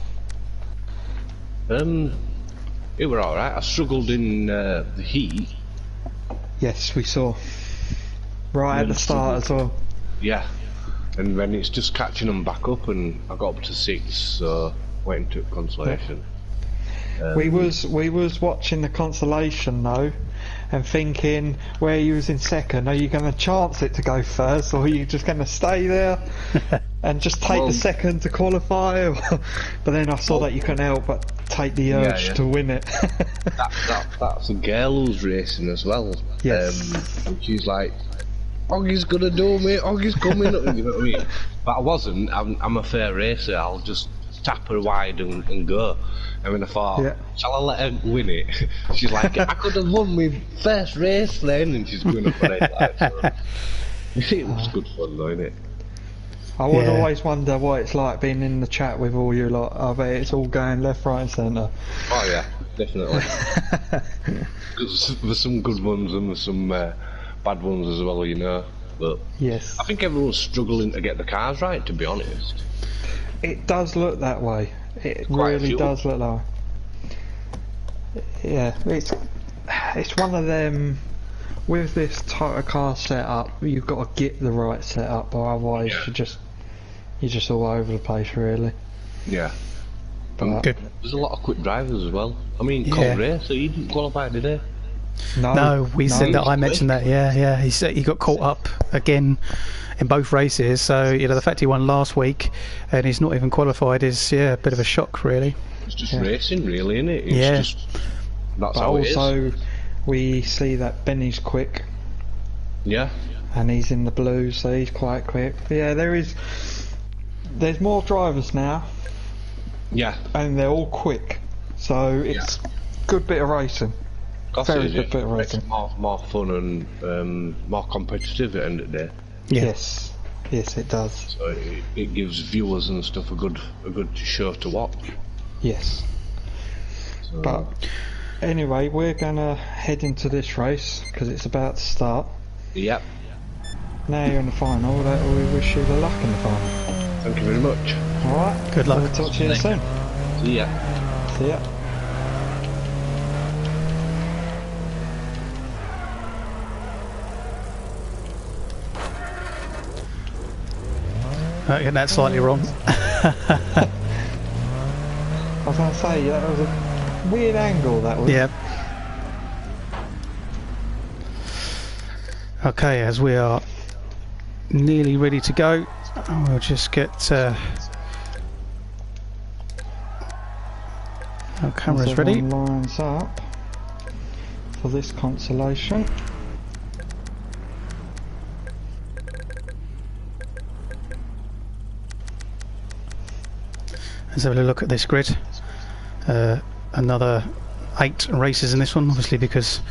It were alright. I struggled in the heat. Yes, we saw. Right at the start as well. Yeah. And then it's just catching them back up, and I got up to 6, so went into consolation. We was watching the consolation though, and thinking where you was in second, are you going to chance it to go first, or are you just going to stay there and just take the second to qualify? But then I saw that you couldn't help but take the urge to win it. That's a girl who's racing as well. Yes. And she's like, Oggy's gonna do me, Oggy's coming up, you know what I mean? But I wasn't. I'm a fair racer. I'll just tap her wide and go. And then I thought, shall I let her win it? She's like, I could have won my first race then, and she's going up on it. So. It was good fun though, innit? I would always wonder what it's like being in the chat with all you lot. I bet it's all going left, right and centre. Oh yeah, definitely. There's some good ones and there's some bad ones as well, you know. But yes, I think everyone's struggling to get the cars right, to be honest. It does look that way. It really does look that way. Yeah, it's one of them. With this type of car setup, you've got to get the right setup, or otherwise you're just all over the place, really. Yeah. There's a lot of quick drivers as well. I mean, Cold Racer, he didn't qualify today. No, we said that. I mentioned that. Yeah. He said he got caught up again in both races. So the fact he won last week and he's not even qualified is a bit of a shock, really. It's just racing, really, isn't it? It's just that's how it is. Also, we see that Benny's quick. Yeah. And he's in the blues, so he's quite quick. But yeah, there's more drivers now. Yeah. And they're all quick, so it's good bit of racing. Very good bit of racing. More fun and more competitive at the end of the day. Yes, it does. So it gives viewers and stuff a good show to watch. Yes. So. But anyway, we're gonna head into this race because it's about to start. Yep. Now you're in the final. We wish you the luck in the final. Thank you very much. Alright. Good luck. We'll talk to you soon. See ya. See ya. getting that slightly wrong. I was going to say, that was a weird angle, that was. Yeah. Okay, as we are nearly ready to go, we'll just get our cameras ready. Lines up for this consolation. Let's have a look at this grid. Another 8 races in this one, obviously because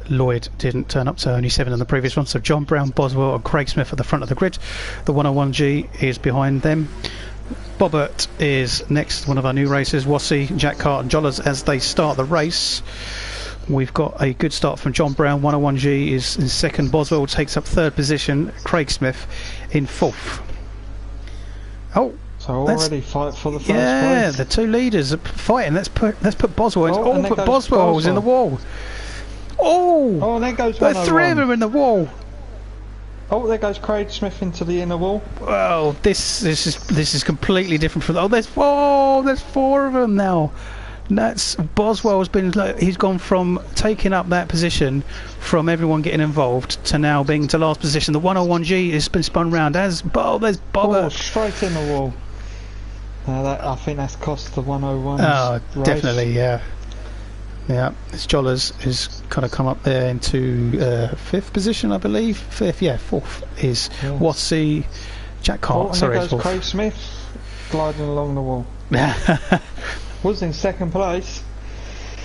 Lloyd didn't turn up, so only 7 in the previous one. So John Brown, Boswell and Craig Smith at the front of the grid. The 101G is behind them. Bobbert is next, one of our new racers. Wassey, Jack Cart and Jollers as they start the race. We've got a good start from John Brown. 101G is in second. Boswell takes up third position. Craig Smith in fourth. Oh, so already fight for the first place. Yeah, the two leaders are fighting. Let's put Boswell in. Oh, but Boswell's in the wall. Oh, and there goes 101. There's 3 of them in the wall. Oh, there goes Craig Smith into the inner wall. Well, this is completely different from. Oh, there's 4 of them now. That's Boswell's been. He's gone from taking up that position from everyone getting involved to now being to last position. The 101G has been spun round as. Oh, there's Bobbert. Oh, straight in the wall. I think that's cost the 101. Oh, race. Definitely, yeah. Yeah, this Jollers has kind of come up there into 5th position, I believe. 5th, yeah, 4th is Wassey, Jack Cart. And there goes Craig Smith gliding along the wall. Was in second place.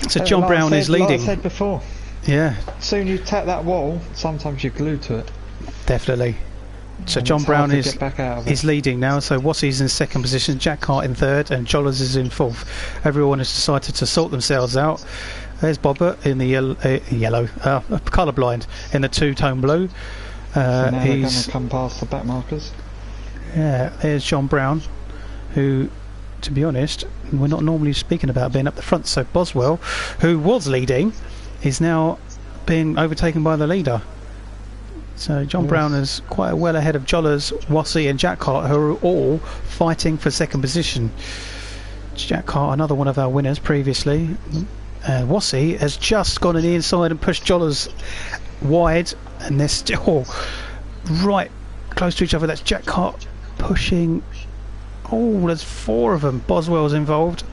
So John Brown is leading. Like I said before. Yeah. Soon you tap that wall, sometimes you're glued to it. Definitely. So John Brown is leading now. So Wassey's in second position, Jack Cart in third, and Jollers is in fourth. Everyone has decided to sort themselves out. There's Bobbert in the yellow, colourblind in the 2-tone blue. So now they're going to come past the back markers. Yeah, there's John Brown, who, to be honest, we're not normally speaking about being up the front. So Boswell, who was leading, is now being overtaken by the leader. So John Brown is quite well ahead of Jollers, Wassey and Jack Cart, who are all fighting for second position. Jack Cart, another one of our winners previously. Wassey has just gone on the inside and pushed Jollers wide, and they're still right close to each other. That's Jack Cart pushing. Oh, there's 4 of them. Boswell's involved.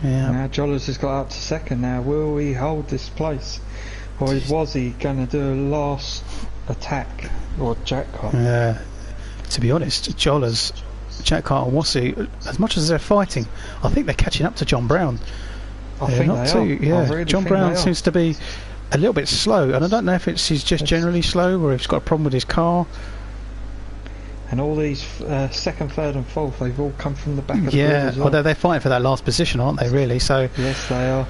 Yeah. Now Jollers has got up to second now. Will he hold this place? Or was he going to do a last attack? Or Jack Cart? To be honest, Jollers, Jack Cart and Wassey, as much as they're fighting, I think they're catching up to John Brown. I think they are. Yeah, really John Brown seems to be a little bit slow, and I don't know if he's just generally slow or if he's got a problem with his car. And all these second, third and fourth, they've all come from the back of the grid as well. Although they're fighting for that last position, aren't they, really? So yes, they are.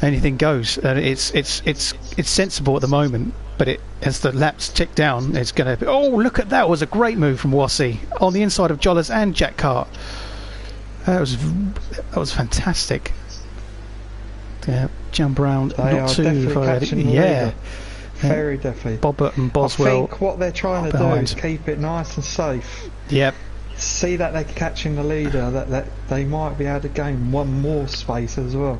Anything goes, and it's sensible at the moment, but as the laps tick down, it's going to be. Oh, look at that! It was a great move from Wassey on the inside of Jollers and Jack Cart. That was fantastic. Yeah, John Brown not too far ahead. Yeah, very definitely. Bobbert and Boswell. I think what they're trying to do is keep it nice and safe. Yep. See that they're catching the leader, that they might be able to gain one more space as well.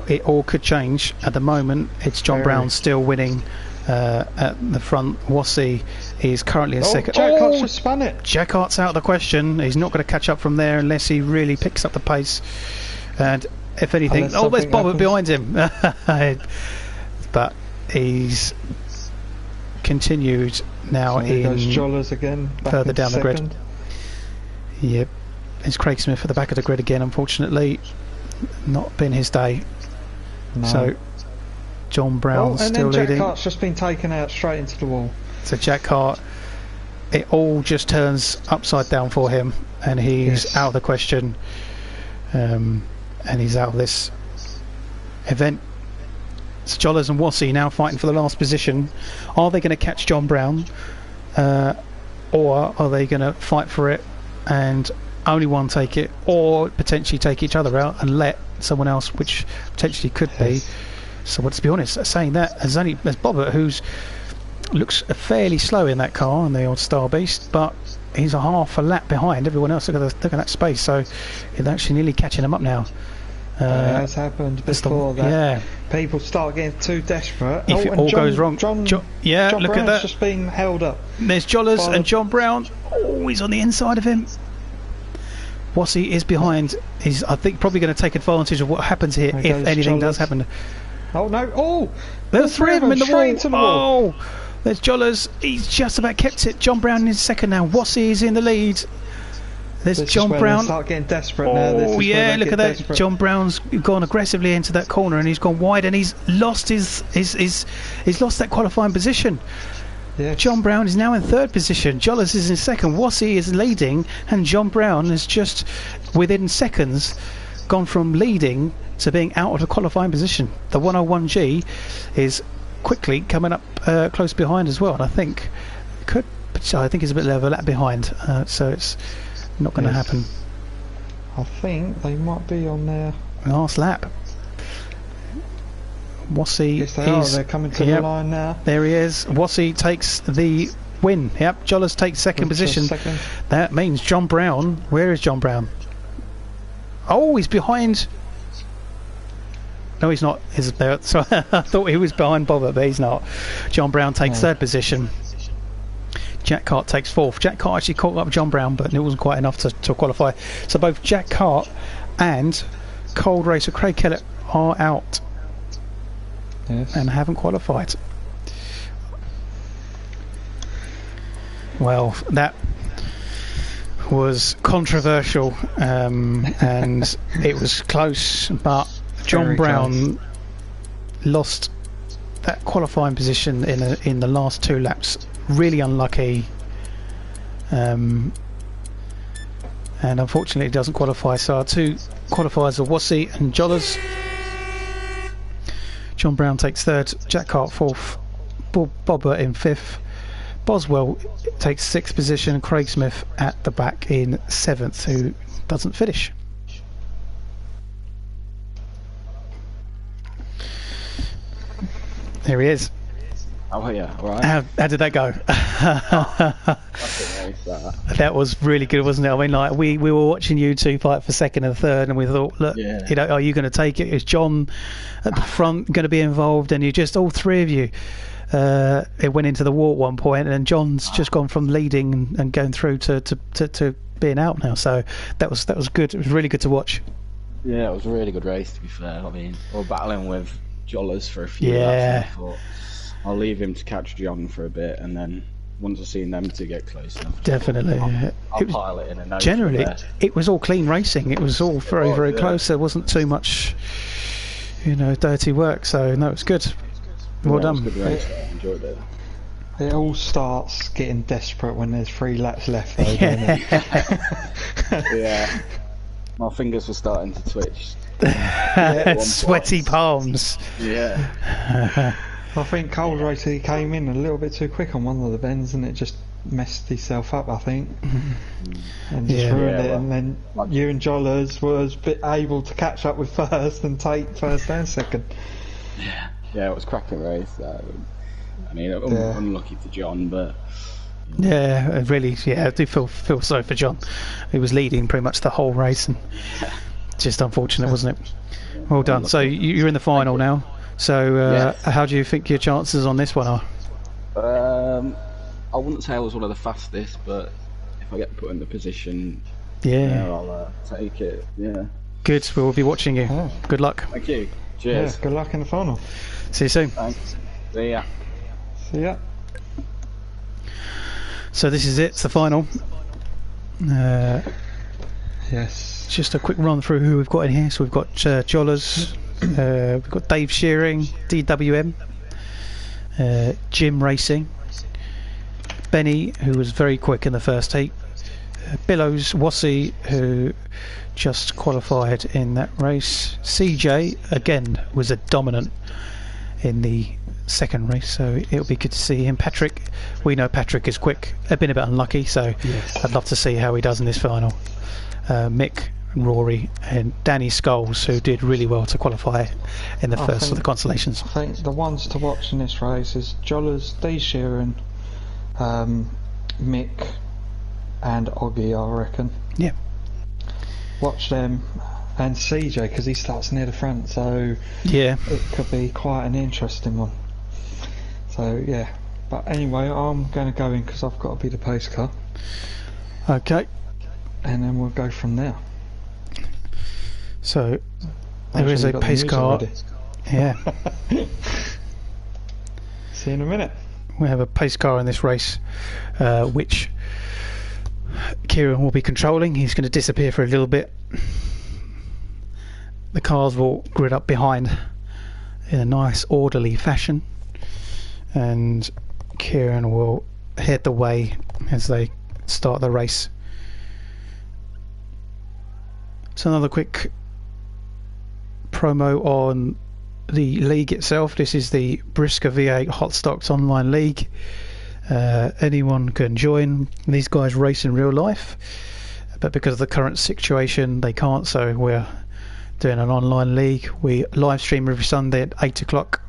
It all could change. At the moment, it's John Brown still winning at the front. Wassey is currently in second. Jack Cart's just spun it. Jack Cart's out of the question. He's not going to catch up from there unless he really picks up the pace. And if anything, there's Bobbert behind him. But he's continued now in. Goes Jollers again. Further down the grid. Yep. It's Craig Smith at the back of the grid again. Unfortunately, not been his day. No. So John Brown's still leading. And then Jack Cart's just been taken out straight into the wall. So Jack Cart, it all just turns upside down for him, and he's out of the question, and he's out of this event. So Jollers and Wassey now fighting for the last position. Are they going to catch John Brown, or are they going to fight for it and only one take it, or potentially take each other out and let someone else, which potentially could be. So let's be honest, saying that, as Bobbert, who's looks fairly slow in that car, in the old Star Beast, but he's a half a lap behind everyone else. Look at that space, so he's actually nearly catching them up now. Has happened before that. Yeah. People start getting too desperate. If it all goes wrong. Jon look Brown's at that. Just being held up. There's Jollers and Jon Brown. Oh, he's on the inside of him. Wassy is behind. He's, I think, probably going to take advantage of what happens here if anything does happen. Oh no! Oh, there's three of them in the wall. Oh, there's Jollers. He's just about kept it. Jon Brown is second now. Wassy is in the lead. There's Jon Brown. Start getting desperate now. Oh yeah, look at that. Desperate. Jon Brown's gone aggressively into that corner and he's gone wide and he's lost he's lost that qualifying position. Yes. Jon Brown is now in third position. Jollers is in second. Wassy is leading, and Jon Brown has just within seconds gone from leading to being out of the qualifying position. The 101G is quickly coming up close behind as well, and I think he's a bit of a lap behind, so it's not going to happen. I think they might be on their last lap. Wassy, yes, they're coming to the line now. There he is. Wassy takes the win. Yep, Jollers takes second position. That means Jon Brown. Where is Jon Brown? Oh, he's behind. No, he's not. He's there. So I thought he was behind Bobbert, but he's not. Jon Brown takes third position. Jack Cart takes fourth. Jack Cart actually caught up Jon Brown, but it wasn't quite enough to qualify. So both Jack Cart and cold racer Craig Kellett are out. Yes. And haven't qualified. Well, that was controversial, and it was close, but Jon Brown lost that qualifying position in the last two laps. Really unlucky, and unfortunately it doesn't qualify. So our two qualifiers are Wassy and Jollers. Jon Brown takes third, Jack Cart fourth, Bobbert in fifth, Boswell takes sixth position, Craig Smith at the back in seventh, who doesn't finish. There he is. Oh yeah, all right. How did that go? That was really good, wasn't it? I mean, like we were watching you two fight for second and third, and we thought, look, you know, are you going to take it? Is Jon at the front going to be involved? And you just all three of you. It went into the wall at one point, and then Jon's just gone from leading and going through to being out now. So that was good. It was really good to watch. Yeah, it was a really good race, to be fair. I mean, we were battling with Jollers for a few laps. I thought I'll leave him to catch Jon for a bit, and then once I've seen them to get close enough, definitely, I'll pile it in. And generally, it was all clean racing. It was all very close. There wasn't too much, you know, dirty work. So no, it's good. Well done. It was a good race. I enjoyed it. It all starts getting desperate when there's 3 laps left, though, doesn't it? Yeah. My fingers were starting to twitch. Sweaty palms. Yeah. I think cold racer came in a little bit too quick on one of the bends, and it just messed himself up, I think, and just ruined it. And then you and Jollers was able to catch up with first and take first and second. Yeah, it was a cracking race. I mean, unlucky to Jon, but yeah, really, I do feel sorry for Jon. He was leading pretty much the whole race, and just unfortunate, wasn't it? Well done. So you're in the final now. So how do you think your chances on this one are? I wouldn't say I was one of the fastest, but if I get put in the position, I'll take it. Yeah. Good. We'll be watching you. Oh. Good luck. Thank you. Cheers. Yeah, good luck in the final. See you soon. Thanks. See ya. See ya. So this is it. It's the final. Yes. Just a quick run through who we've got in here. So we've got Jollers. We've got Dave Shearing, DWM, Jim Racing, Benny, who was very quick in the first heat, Billows, Wassy, who just qualified in that race, CJ again was a dominant in the second race, so it'll be good to see him. Patrick, we know Patrick is quick, they've been a bit unlucky, so I'd love to see how he does in this final. Mick Rory and Danny Scholes, who did really well to qualify in the first of the consolations. I think the ones to watch in this race is Jollers, D. Sheeran, Mick and Oggy, I reckon. Yeah. Watch them, and CJ, because he starts near the front, so yeah, it could be quite an interesting one. So yeah, but anyway, I'm going to go in because I've got to be the pace car. Okay. And then we'll go from there. So there is a pace car. Yeah. See you in a minute. We have a pace car in this race, which Kieran will be controlling. He's going to disappear for a little bit. The cars will grid up behind in a nice orderly fashion, and Kieran will head the way as they start the race. So another quick promo on the league itself. This is the BriSCA V8 Hotstox online league. Anyone can join. These guys race in real life, but because of the current situation they can't, so we're doing an online league. We live stream every Sunday at 8 o'clock.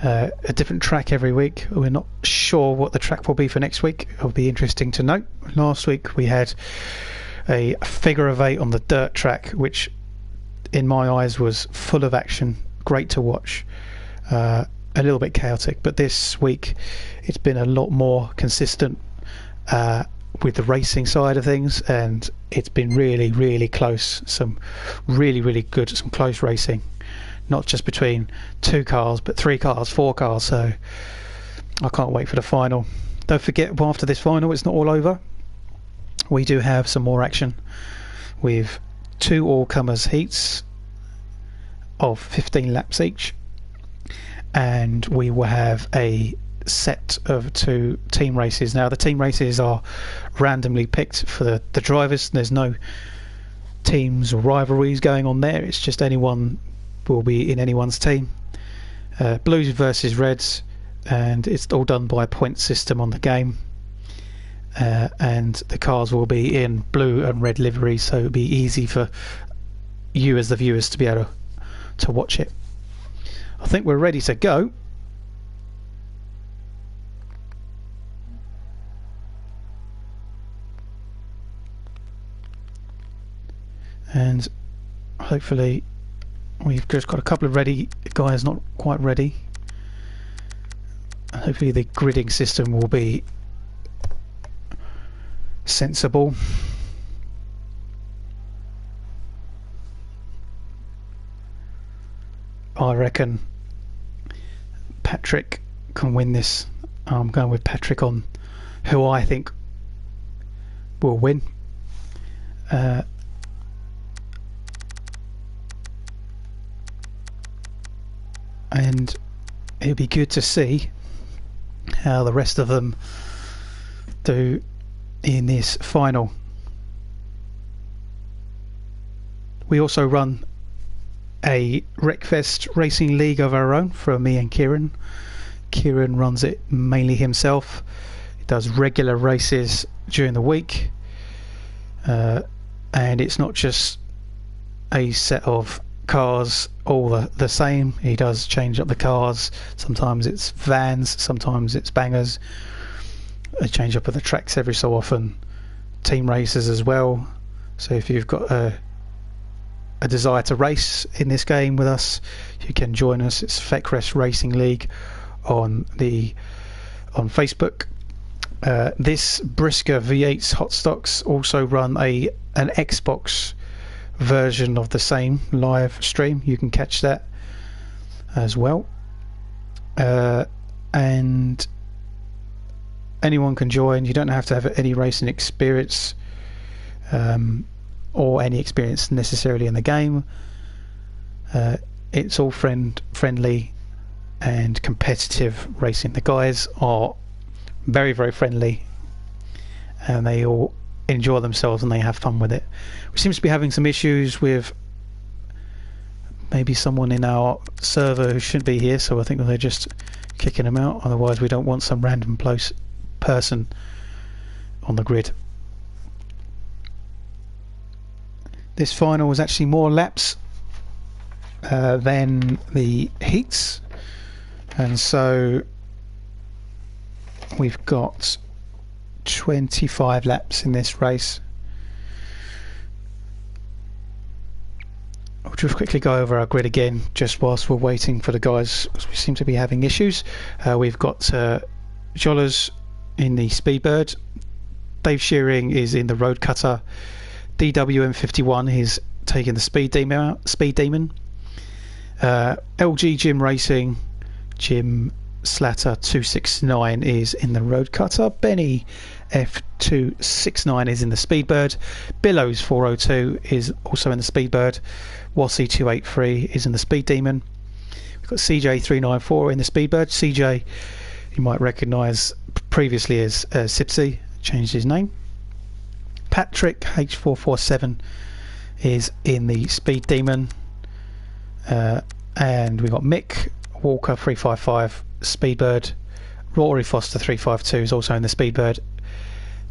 A different track every week. We're not sure what the track will be for next week. It'll be interesting to note. Last week we had a figure of 8 on the dirt track, which in my eyes was full of action, great to watch, a little bit chaotic, but this week it's been a lot more consistent with the racing side of things, and it's been really close. Some really good, some close racing, not just between 2 cars but 3 cars, 4 cars, so I can't wait for the final. Don't forget, after this final it's not all over. We do have some more action with 2 all-comers heats of 15 laps each, and we will have a set of 2 team races. Now the team races are randomly picked for the drivers. There's no teams or rivalries going on there. It's just anyone will be in anyone's team. Blues versus Reds, and it's all done by a point system on the game. And the cars will be in blue and red livery, so it'll be easy for you as the viewers to be able to watch it. I think we're ready to go. And hopefully we've just got a couple of ready guys not quite ready. Hopefully the gridding system will be sensible. I reckon Patrick can win this. I'm going with Patrick on who I think will win. And it'll be good to see how the rest of them do in this final. We also run a Wreckfest racing league of our own for me and Kieran. Kieran runs it mainly himself. He does regular races during the week, and it's not just a set of cars all the same. He does change up the cars. Sometimes it's vans, sometimes it's bangers. They change up the tracks every so often. Team races as well. So if you've got a desire to race in this game with us, you can join us. It's Feckrest Racing League on Facebook. This BriSCA V8's Hotstox also run an Xbox version of the same live stream. You can catch that as well, and anyone can join. You don't have to have any racing experience or any experience necessarily in the game. It's all friendly and competitive racing. The guys are very friendly, and they all enjoy themselves and they have fun with it. We seem to be having some issues with maybe someone in our server who shouldn't be here, so I think they're just kicking them out. Otherwise we don't want some random person on the grid. this final was actually more laps than the heats, and so we've got 25 laps in this race. I'll just quickly go over our grid again just whilst we're waiting for the guys, because we seem to be having issues. We've got Jollers in the Speedbird, Dave Shearing is in the Road Cutter, DWM51 is taking the Speed Demon, LG Jim Racing, Jim Slatter 269 is in the Road Cutter, Benny F269 is in the Speedbird, Billows 402 is also in the Speedbird, Wassy 283 is in the Speed Demon. We've got CJ 394 in the Speedbird. CJ you might recognise previously as Sipsy, changed his name. Patrick H447 is in the Speed Demon, and we've got Mick Walker 355 Speedbird, Rory Foster 352 is also in the Speedbird,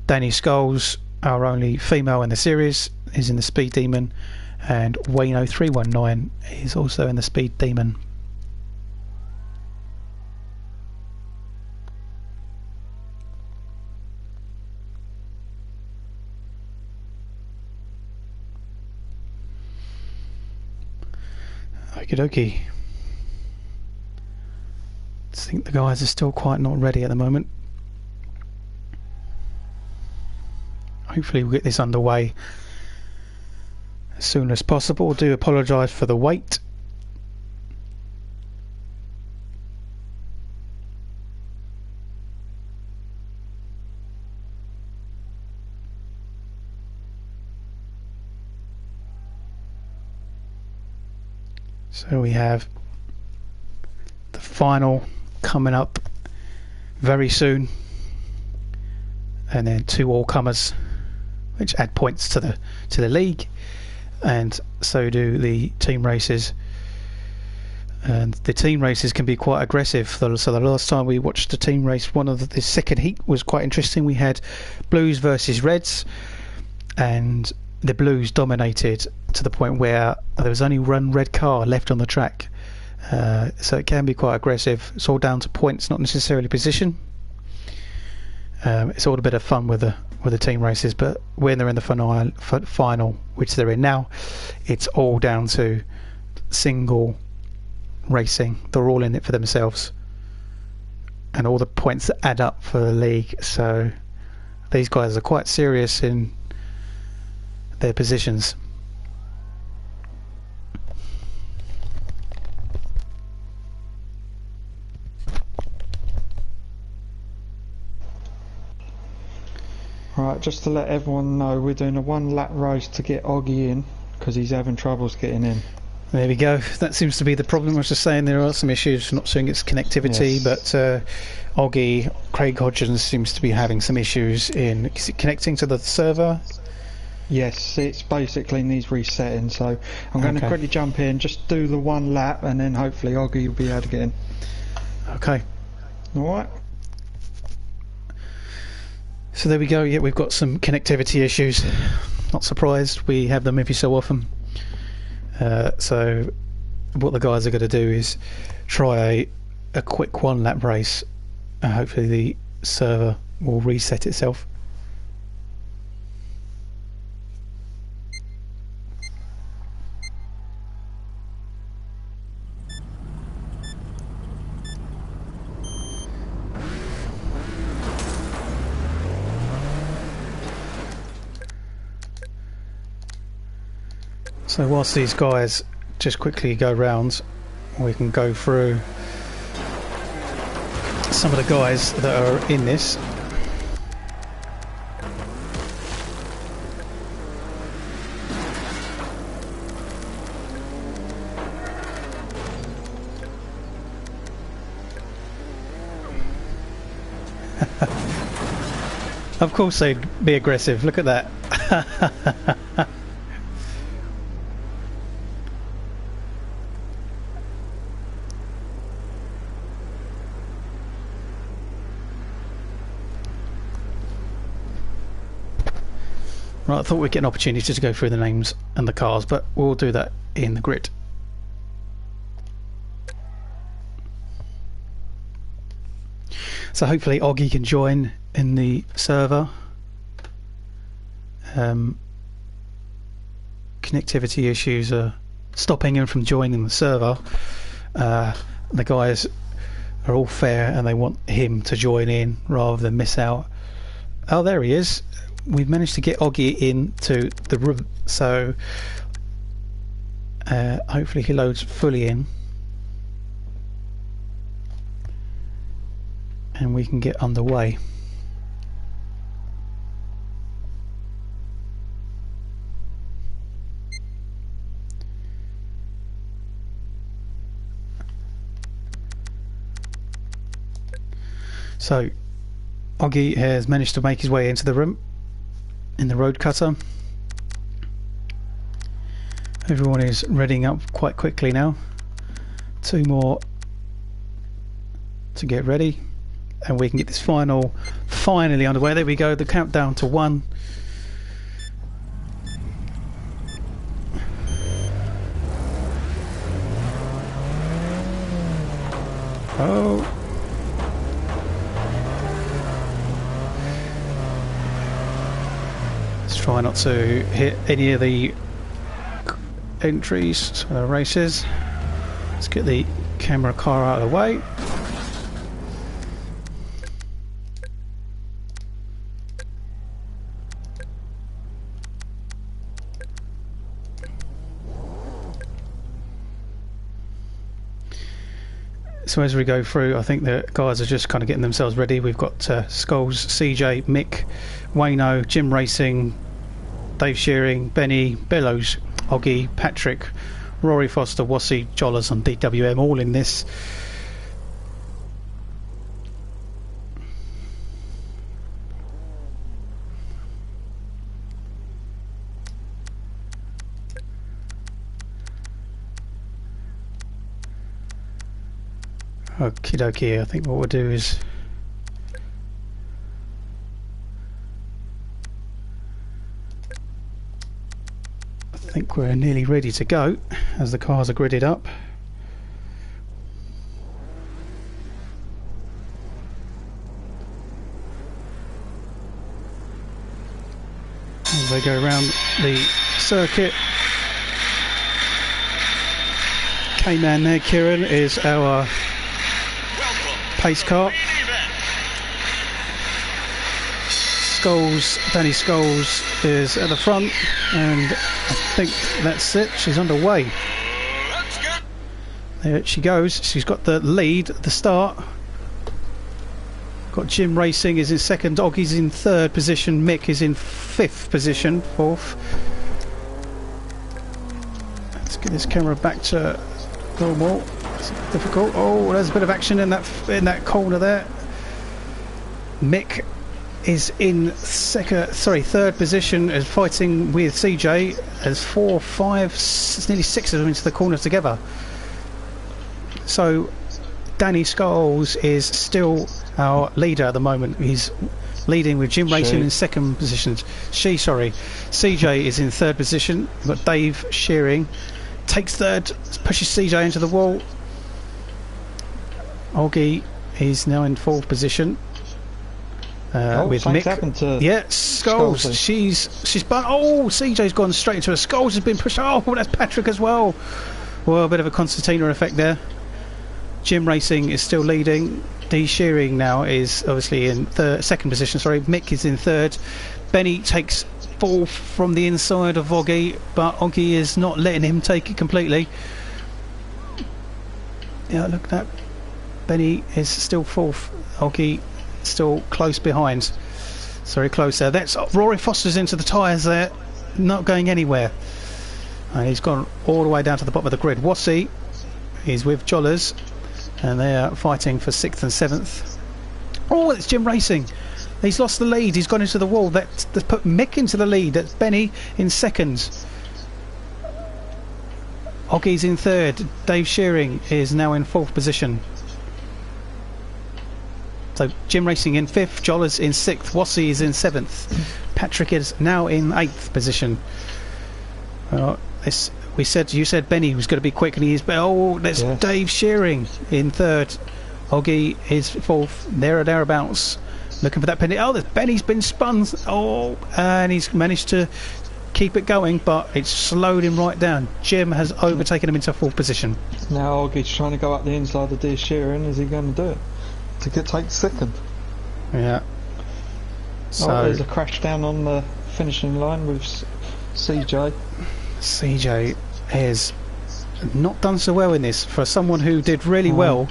Danny Scholes, our only female in the series, is in the Speed Demon, and Wayno 319 is also in the Speed Demon. Okie dokie. I think the guys are still quite not ready at the moment. Hopefully we'll get this underway as soon as possible. I do apologise for the wait. So we have the final coming up very soon, and then 2 all-comers, which add points to the league, and so do the team races. And the team races can be quite aggressive. So the last time we watched the team race, the second heat was quite interesting. We had Blues versus Reds, and the Blues dominated to the point where there was only one red car left on the track. So it can be quite aggressive. It's all down to points, not necessarily position. It's all a bit of fun with the team races, but when they're in the final, which they're in now, it's all down to single racing. They're all in it for themselves, and all the points that add up for the league. So these guys are quite serious in their positions. Right, just to let everyone know, we're doing a 1 lap race to get Oggy in, because he's having troubles getting in. There we go. That seems to be the problem. I was just saying there are some issues, not showing its connectivity, yes. But Oggy, Craig Hodgins seems to be having some issues in connecting to the server. Yes, it's basically needs resetting, so I'm going to quickly jump in, just do the 1 lap, and then hopefully Oggy will be able to get in. Okay. Alright. So there we go. Yeah, we've got some connectivity issues. Not surprised. We have them every so often. So what the guys are going to do is try a quick 1 lap race, and hopefully the server will reset itself. So whilst these guys just quickly go round, we can go through some of the guys that are in this. Of course they'd be aggressive, look at that. Right, I thought we'd get an opportunity to go through the names and the cars, but we'll do that in the grid. So hopefully Oggy can join in the server. Connectivity issues are stopping him from joining the server. The guys are all fair and they want him to join in rather than miss out. Oh, there he is. We've managed to get Oggy into the room, so hopefully he loads fully in and we can get underway. So Oggy has managed to make his way into the room in the road cutter. Everyone is readying up quite quickly now. 2 more to get ready and we can get this finally underway. There we go, the countdown to 1. Oh, try not to hit any of the entries, races. Let's get the camera car out of the way. So as we go through, I think the guys are just kind of getting themselves ready. We've got Skulls, CJ, Mick, Wayno, Jim Racing, Dave Shearing, Benny, Billows, Oggy, Patrick, Rory Foster, Wassy, Jollers and DWM all in this. Okie dokie, I think what we'll do is I think we're nearly ready to go as the cars are gridded up. As they go around the circuit. K-Man there, Kieran, is our pace car. Skulls, Danny Skulls is at the front, and I think that's it. She's underway. There she goes. She's got the lead at the start. Got Jim Racing is in second, Oggy's in third position, Mick is in fifth position, fourth. Let's get this camera back to normal. It's difficult. Oh, there's a bit of action in that corner there. Mick is in third position, as fighting with CJ as 4, 5, nearly 6 of them into the corner together. So Danny Skulls is still our leader at the moment. He's leading with Jim Racing in second position. CJ is in third position, but Dave Shearing takes third, pushes CJ into the wall. Oggy is now in fourth position. With Mick. Yeah, Skulls. She's CJ's gone straight into her. Skulls has been pushed. Oh, that's Patrick as well. Well, a bit of a concertina effect there. Jim Racing is still leading. D Shearing now is obviously in second position. Sorry, Mick is in third. Benny takes fourth from the inside of Oggy, but Oggy is not letting him take it completely. Yeah, look at that. Benny is still fourth. Oggy still close behind. It's very close there. That's Rory Foster's into the tyres there, not going anywhere. And he's gone all the way down to the bottom of the grid. Wassy is with Jollers, and they are fighting for 6th and 7th. Oh, it's Jim Racing. He's lost the lead. He's gone into the wall. That's put Mick into the lead. That's Benny in second. Oggy's in third. Dave Shearing is now in fourth position. So Jim Racing in fifth, Jollers in sixth, Wassy is in seventh, Patrick is now in 8th position. You said Benny was going to be quick, and he is. Oh, there's Dave Shearing in 3rd. Oggy is 4th. There or thereabouts, looking for that penny. Oh, Benny's been spun. Oh, and he's managed to keep it going, but it's slowed him right down. Jim has overtaken him into 4th position. Now Oggy's trying to go up the inside of Dave Shearing. Is he going to do it to take 2nd? Yeah. So there's a crash down on the finishing line with CJ. CJ has not done so well in this for someone who did really well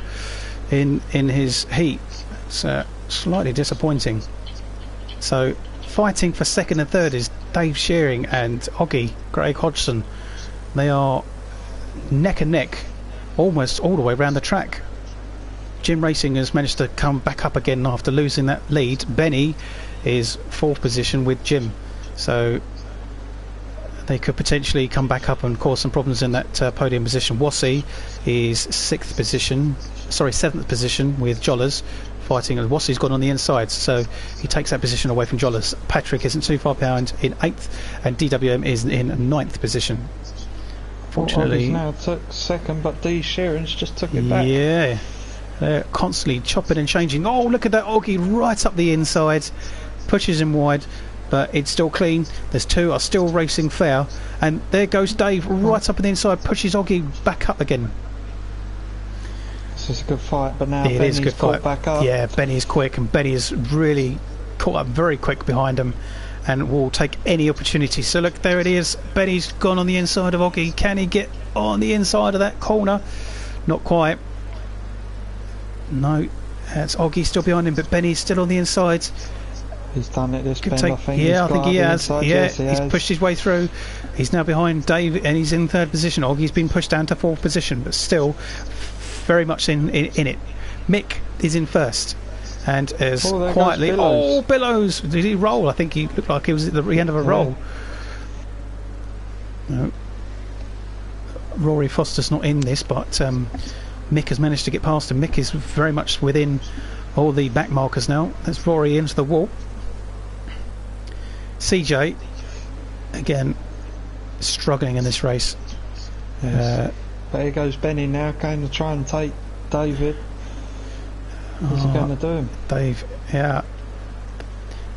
in his heat. It's slightly disappointing. So fighting for 2nd and 3rd is Dave Shearing and Oggy Greg Hodgson. They are neck and neck almost all the way around the track. Jim Racing has managed to come back up again after losing that lead. Benny is 4th position with Jim, so they could potentially come back up and cause some problems in that podium position. Wassy is 7th position with Jollers fighting, and Wassy's gone on the inside, so he takes that position away from Jollers. Patrick isn't too far behind in 8th, and DWM is in 9th position. Fortunately, now took 2nd, but D Sheeran's just took it back. Yeah, they're constantly chopping and changing. Oh, look at that Oggy right up the inside, pushes him wide, but it's still clean. There's 2 are still racing fair, and there goes Dave right up on the inside, pushes Oggy back up again. This is a good fight, but now it Benny's is a good fight. Back up. Yeah, Benny's quick, and Benny's really caught up very quick behind him and will take any opportunity. So look, there it is. Benny's gone on the inside of Oggy. Can he get on the inside of that corner? Not quite. No, that's Oggy still behind him, but Benny's still on the inside. He's done it this bend, I think he has. Yeah, yes, he's pushed his way through. He's now behind Dave, and he's in 3rd position. Oggy's been pushed down to 4th position, but still very much in it. Mick is in 1st, and as quietly. Billows. Billows! Did he roll? I think he looked like he was at the end of a roll. No. Rory Foster's not in this, but Mick has managed to get past him. Mick is very much within all the back markers now. That's Rory into the wall. CJ again struggling in this race. Yes. There goes Benny now, going to try and take David. What's he going to do? Dave, yeah,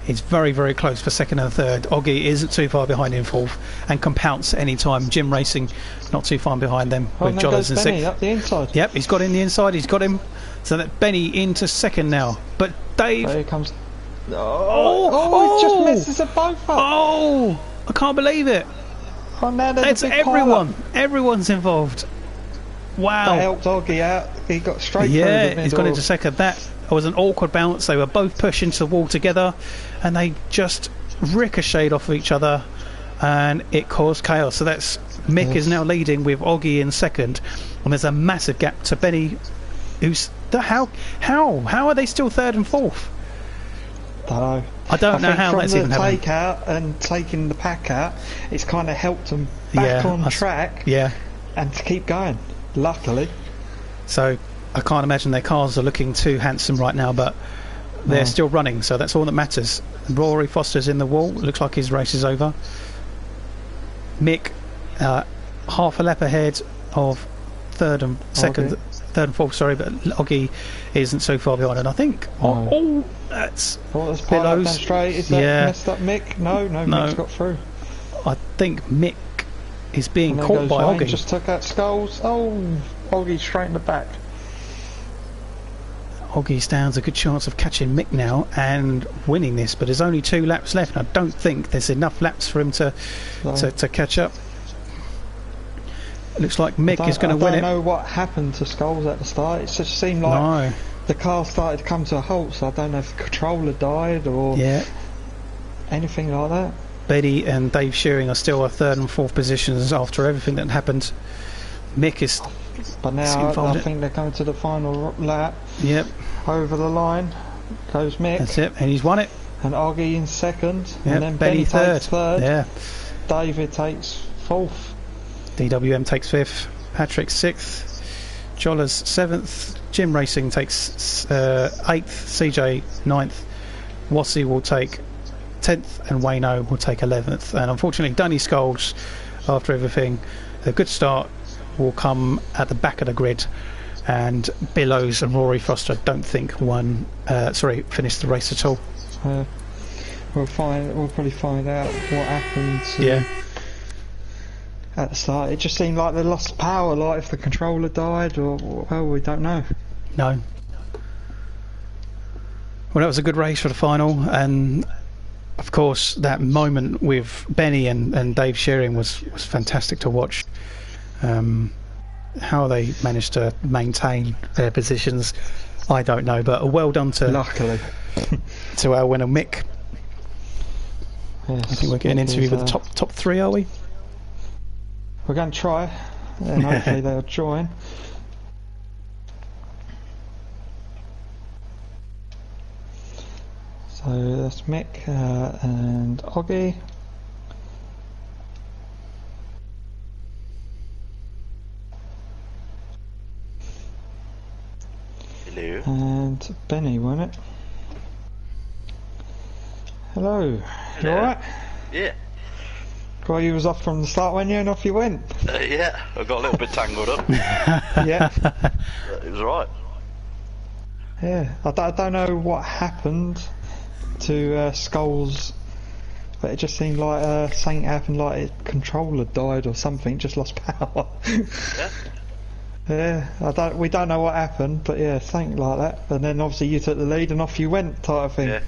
he's very, very close for 2nd and 3rd. Oggy isn't too far behind in 4th and can pounce any time. Jim Racing not too far behind them with Jollers in 6th. Up the inside. Yep, he's got in the inside. He's got him. So that Benny into 2nd now. But Dave. There he comes. He just messes them both up. Oh, I can't believe it. Oh, now it's everyone. Everyone's involved. Wow. That helped Oggy out. He got straight through. Yeah, he's gone into 2nd. That was an awkward bounce. They were both pushed into the wall together, and they just ricocheted off of each other, and it caused chaos. So that's Mick is now leading with Oggy in 2nd, and there's a massive gap to Benny. Who's how are they still 3rd and 4th? I don't know how that's even happening. Take out and taking the pack out, it's kind of helped them back on track. Yeah, and to keep going. Luckily. So I can't imagine their cars are looking too handsome right now, but they're still running, so that's all that matters. Rory Foster's in the wall. Looks like his race is over. Mick half a lap ahead of 3rd and 2nd. 3rd and 4th, sorry, but Oggy isn't so far behind, and I think that's Billows. Straight. Is that messed up Mick? No, Mick's got through. I think Mick is being caught by Oggy. Just took out Skulls. Oggy straight in the back. Oggy stands a good chance of catching Mick now and winning this, but there's only 2 laps left, and I don't think there's enough laps for him to catch up. It looks like Mick is going to win it. I don't know what happened to Skulls at the start. It just seemed like the car started to come to a halt, so I don't know if the controller died or anything like that. Betty and Dave Shearing are still at 3rd and 4th positions after everything that happened. Mick is... But now I think they're coming to the final lap. Yep. Over the line goes Mick. That's it, and he's won it. And Oggy in 2nd. Yep. And then Benny takes 3rd. Yeah. David takes 4th. DWM takes 5th. Patrick 6th. Jollers 7th. Jim Racing takes 8th. CJ 9th. Wassy will take 10th, and Wayno will take 11th. And unfortunately, Downey Scholes, after everything, a good start, will come at the back of the grid. And Billows and Rory Foster don't think finished the race at all. We'll probably find out what happened. At the start, it just seemed like they lost power, like if the controller died, or well, we don't know. No. Well, that was a good race for the final, and of course that moment with Benny and Dave Shearing was fantastic to watch. How they managed to maintain their positions, I don't know, but a well done to luckily to our winner Mick. Yes, I think we're getting an interview with the top three, are we? We're going to try, and hopefully they'll join. So that's Mick and Oggy. Hello. And Benny, wasn't it? Hello. You alright? Yeah. Well, you was off from the start, weren't you? And off you went. Yeah, I got a little bit tangled up. Yeah. It was alright. Yeah, I don't know what happened to Scholes, but it just seemed like something happened, like his controller died or something, just lost power. Yeah. Yeah, we don't know what happened, but yeah, something like that. And then obviously you took the lead and off you went, type of thing. Yeah.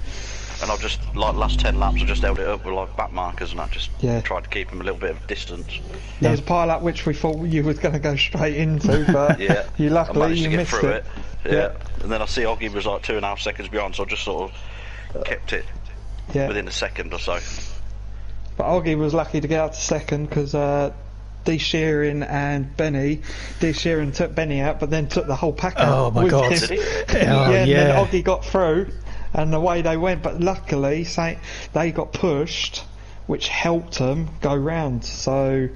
And I've just, like, last 10 laps, I just held it up with, like, back markers, and I just tried to keep him a little bit of distance. There was a pile up which we thought you was going to go straight into, but you luckily missed it. Yeah. And then I see Oggy was, like, 2.5 seconds behind, so I just sort of kept it within a second or so. But Oggy was lucky to get out to second, because D. Sheeran and Benny. D. Sheeran took Benny out, but then took the whole pack out. Oh my god! And then Oggy got through, and away they went. But luckily, they got pushed, which helped them go round. So,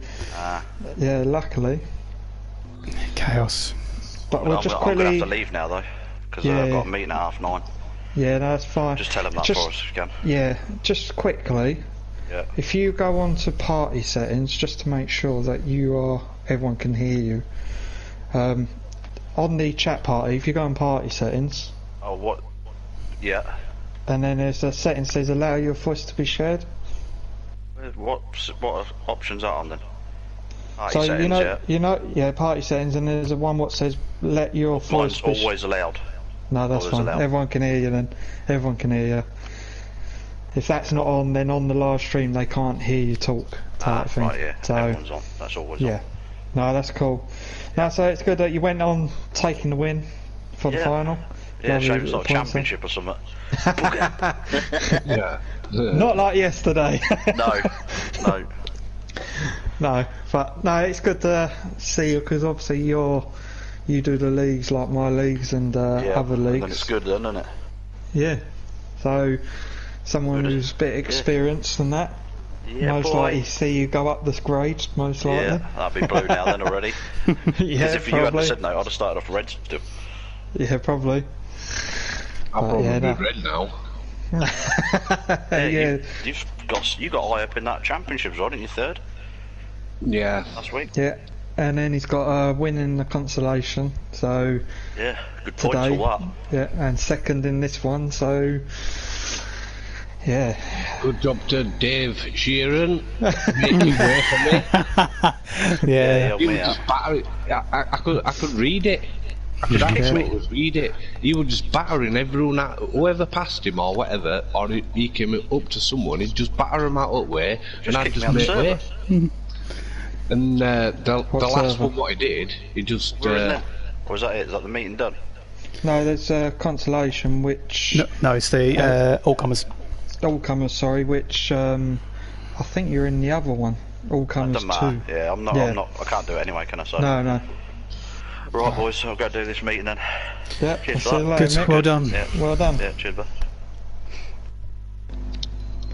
yeah, luckily. Chaos. But we'll just quickly. I'm gonna have to leave now though, because I've got a meeting at 9:30. Yeah, no, that's fine. Just tell them that for us if you can. Yeah, just quickly. Yeah. If you go on to party settings, just to make sure that everyone can hear you. On the chat party, if you go on party settings. Oh, what? Yeah. And then there's a setting that says allow your voice to be shared. What options are on then? Party so settings, party settings, and there's a one what says let your voice. Mine's always allowed. No, that's fine. Allowed. Everyone can hear you then. Everyone can hear you. If that's not on, then on the live stream they can't hear you talk. Type thing. Right, yeah. So, everyone's on. That's always on. No, that's cool. No, so it's good that you went on taking the win for the final. Yeah, shame it's not a championship or something. Not like yesterday. No. No, but no, it's good to see you, because obviously you do the leagues like my leagues and other leagues. Then it's good then, isn't it? Yeah. So someone who's a bit experienced than that. Yeah, most likely see you go up this grade, most likely. Yeah, that'd be blue now then already. Because if you hadn't said no, I'd have started off red still. Yeah, probably. I'll probably be red now. You got high up in that championship, right? Didn't you? Third? Yeah. Last week? Yeah. And then he's got a win in the consolation, so... Yeah, good points for that. Yeah, and second in this one, so... Yeah. Good job to Dave Sheeran, making way for me. Yeah. He would just batter it. I could read it. I could absolutely read it. He was just battering everyone out, whoever passed him or whatever, or he came up to someone, he'd just batter him out of way, and I'd just make way. And the last one, what he did, he just... Or is that it? Is that the meeting done? No, there's consolation, which... No, it's the all-comers. All-comers, sorry, which I think you're in the other one. All-comers 2. Yeah, I'm not. I can't do it anyway, can I? So? No. Right, boys, I'll go do this meeting then. Yeah, cheers, see you later, good, well done. Yeah. Well done. Yeah, cheers, bud.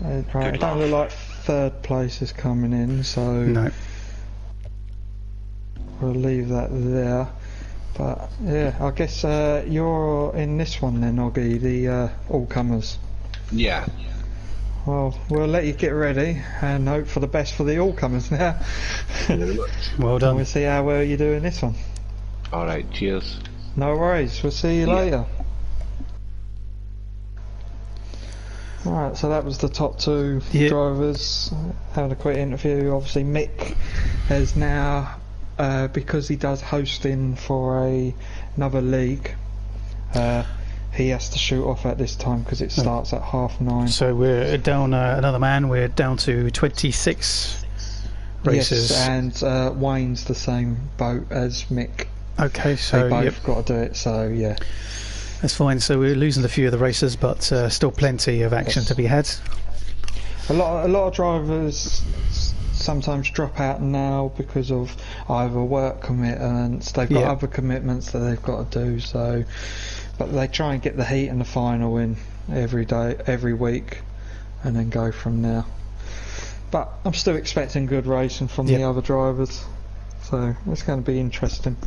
Right, it don't look like third place is coming in, so... No. We'll leave that there. But, yeah, I guess you're in this one then, Oggy, the all-comers. Yeah. Well, we'll let you get ready and hope for the best for the all-comers now. Well done. And we'll see how well you're doing this one. Alright, cheers. No worries, we'll see you later. Alright, so that was the top two drivers. Having a quick interview. Obviously Mick has now, because he does hosting for another league, he has to shoot off at this time because it starts at 9:30. So we're down another man. We're down to 26 races. Yes, and Wayne's the same boat as Mick. Okay, so they both got to do it. So yeah, that's fine. So we're losing a few of the races, but still plenty of action to be had. A lot of drivers sometimes drop out now because of either work commitments. They've got other commitments that they've got to do. So. But they try and get the heat and the final in every day, every week, and then go from there. But I'm still expecting good racing from the other drivers, so it's going to be interesting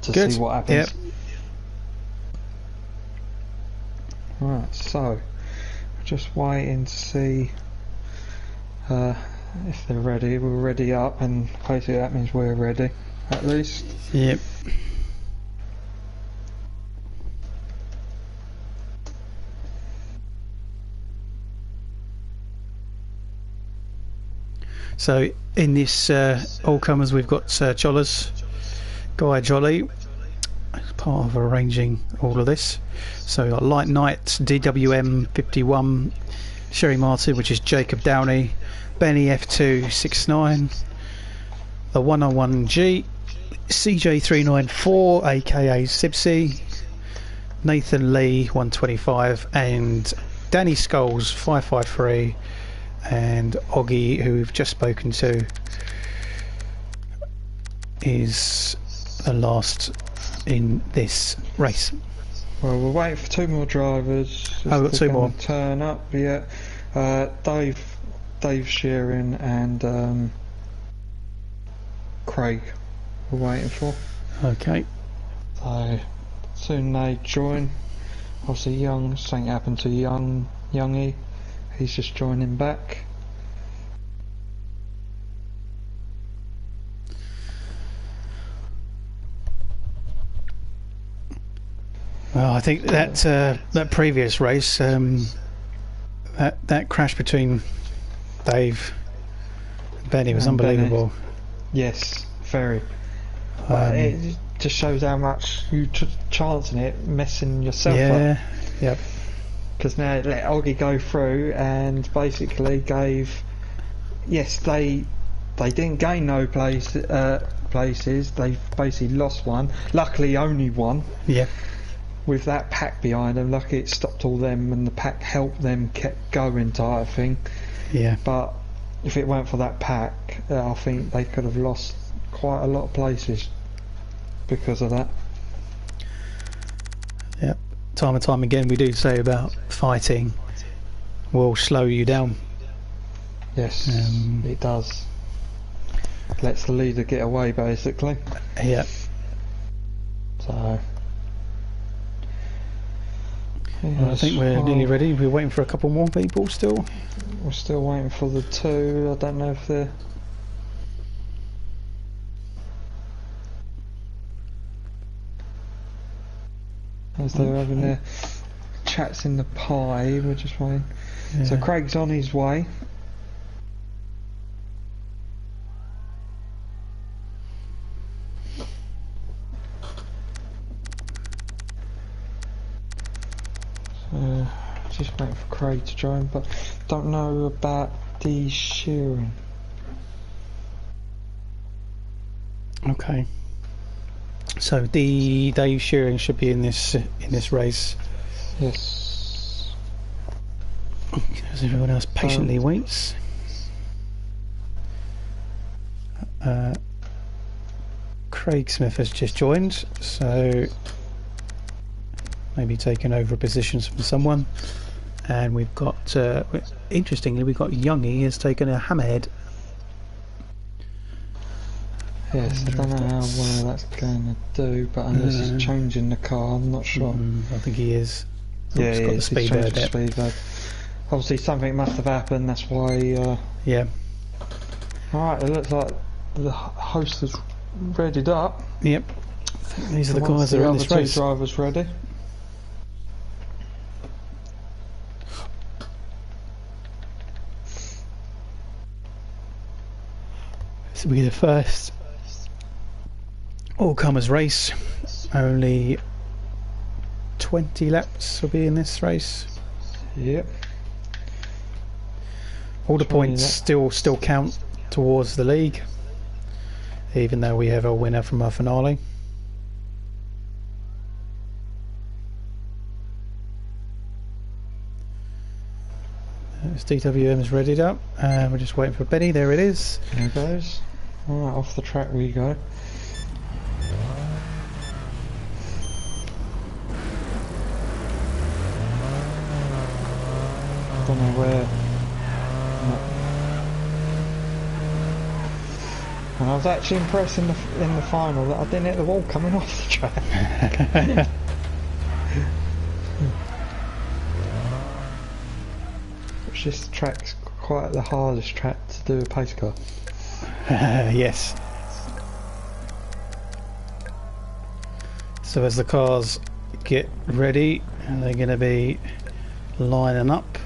to see what happens. Right, so just waiting to see if they're ready. We're ready up, and hopefully that means we're ready, at least. Yep. So in this all-comers we've got Jollers, Guy Jolly, as part of arranging all of this. So we've got Light Knight, DWM 51, Sherry Martin, which is Jacob Downey, Benny F2 69, the 101G, CJ 394 aka Sibsy, Nathan Lee 125, and Danny Scholes 553. And Oggy, who we've just spoken to, is the last in this race. Well, we're waiting for two more drivers. Oh, we've got two more. Turn up, yeah. Dave Sheeran and Craig we're waiting for. Okay. So soon they join. Obviously something happened to Youngie. He's just joining back. Well, I think that that previous race, that crash between Dave and Benny was unbelievable. Benny. Yes, very. It just shows how much you chancing it, messing yourself up. Yep. Because now it let Oggy go through and basically gave. Yes, they didn't gain no places. They basically lost one. Luckily, only one. Yeah. With that pack behind them, lucky it stopped all them, and the pack helped them kept going type thing. Yeah. But if it weren't for that pack, I think they could have lost quite a lot of places because of that. Yep. Time and time again we do say about fighting will slow you down. Yes, it does. Lets the leader get away basically. Yeah. So well, I think we're nearly ready. We're waiting for a couple more people still. We're still waiting for the two. I don't know if they're as they're having their chats in the pie, we're just waiting. Yeah. So Craig's on his way. So just waiting for Craig to join, but don't know about the shearing. Okay. So the Dave Shearing should be in this race. Yes. As everyone else patiently waits. Craig Smith has just joined, so maybe taking over positions from someone. And we've got, interestingly, we've got Youngie has taken a hammerhead. Yes, I don't know how well that's going to do, but unless he's changing the car, I'm not sure. I think he is. Yeah, he's got the speed bird. obviously something must have happened, that's why... yeah. Alright, it looks like the host is readied up. Yep. These are the guys that are in this race. The drivers ready. This will be the first all-comers race. Only 20 laps will be in this race. Yep. All the points still count towards the league, even though we have a winner from our finale. DWM's readied up, and we're just waiting for Benny. There it is. There it goes. Alright, off the track we go. Don't know where. And I was actually impressed in the final that I didn't hit the wall coming off the track. Which this track's quite the hardest track to do a pace car. Yes. So as the cars get ready, they're going to be lining up.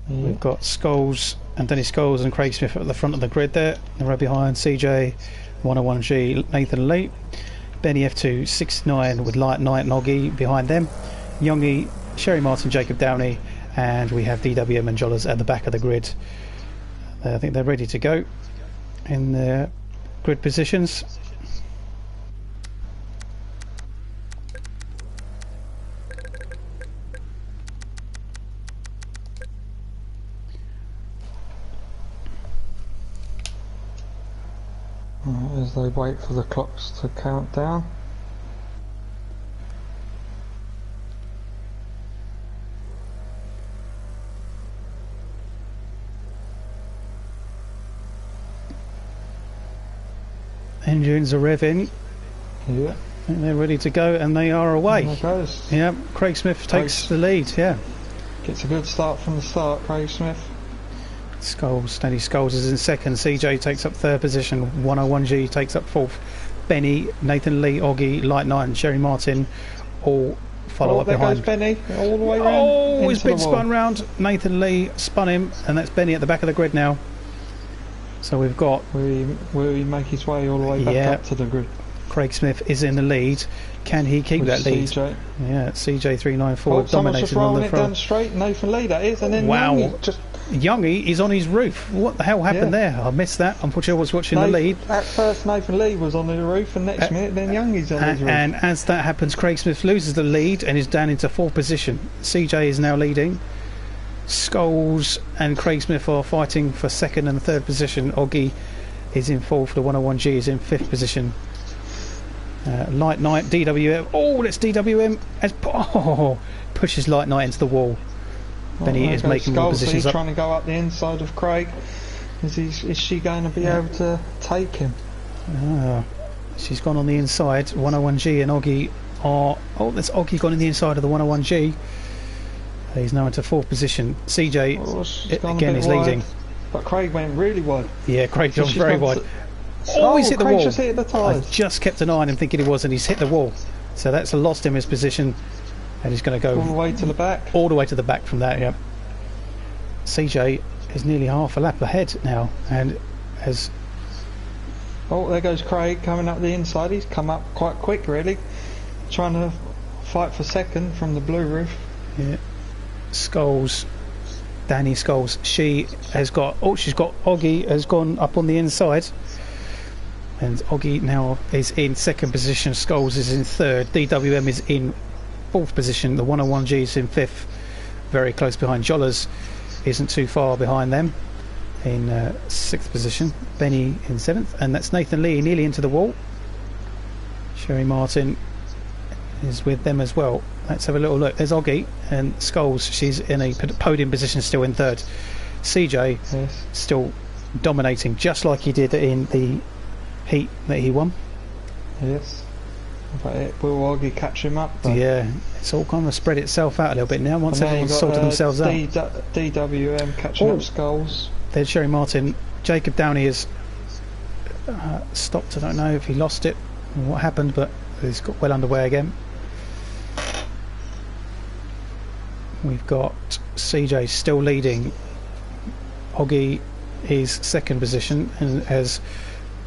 We've got Scholes, Anthony Scholes and Craig Smith at the front of the grid there. And right behind CJ 101G Nathan Lee. Benny F2 69 with Light Knight and Oggy behind them. Youngie, Sherry Martin, Jacob Downey, and we have DWM and Jollers at the back of the grid. I think they're ready to go in their grid positions. As they wait for the clocks to count down. Engines are revving. Yeah. And they're ready to go, and they are away. There it goes. Yeah, Craig Smith takes the lead. Yeah. Gets a good start from the start, Craig Smith. Scholes, Danny Scholes is in second. CJ takes up third position. 101G takes up fourth. Benny, Nathan Lee, Oggy, Light Knight and Sherry Martin all follow up behind. There goes Benny, all the way round. Oh, he's been spun round. Nathan Lee spun him, and that's Benny at the back of the grid now. So we've got... Will he make his way all the way back up to the grid? Craig Smith is in the lead. Can he keep that lead? CJ. Yeah, CJ 394 dominating on the front. Down straight, Nathan Lee that is, and then Youngie is on his roof. What the hell happened there? I missed that. Unfortunately, I was watching the lead. At first, Nathan Lee was on the roof, and next minute, then Youngie's on his roof. And as that happens, Craig Smith loses the lead and is down into fourth position. CJ is now leading. Scholes and Craig Smith are fighting for second and third position. Oggy is in fourth. The 101G is in fifth position. Light Knight, DWM. Oh, that's DWM. Pushes Light Knight into the wall. Benny is making more positions up. Trying to go up the inside of Craig. Is she going to be able to take him? She's gone on the inside. 101G and Oggy are... Oh, that's Oggy gone in the inside of the 101G. He's now into fourth position. CJ again is leading. But Craig went really wide. Yeah, Craig gone very wide. He's hit the wall. Just hit the tyres. I just kept an eye on him thinking he was, and he's hit the wall. So that's lost him his position, and he's going to go all the way to the back. All the way to the back from that. Yep. CJ is nearly half a lap ahead now, and has... Oh, there goes Craig coming up the inside. He's come up quite quick, really, trying to fight for second from the blue roof. Yeah. Scholes, Danny Scholes. She has got... Oh, she's got... Oggy has gone up on the inside. And Oggy now is in second position. Scholes is in third. DWM is in fourth position. The 101G is in fifth. Very close behind. Jollers isn't too far behind them in sixth position. Benny in seventh. And that's Nathan Lee nearly into the wall. Sherry Martin is with them as well. Let's have a little look. There's Oggy and Scholes. She's in a podium position, still in third. CJ still dominating, just like he did in the heat that he won. Yes. But will Oggy catch him up though? Yeah, it's all kind of spread itself out a little bit now once everyone's sorted themselves out. DWM catching up Skulls. There's Sherry Martin. Jacob Downey has stopped. I don't know if he lost it or what happened, but he's got well underway again. We've got CJ still leading. Oggy is second position and has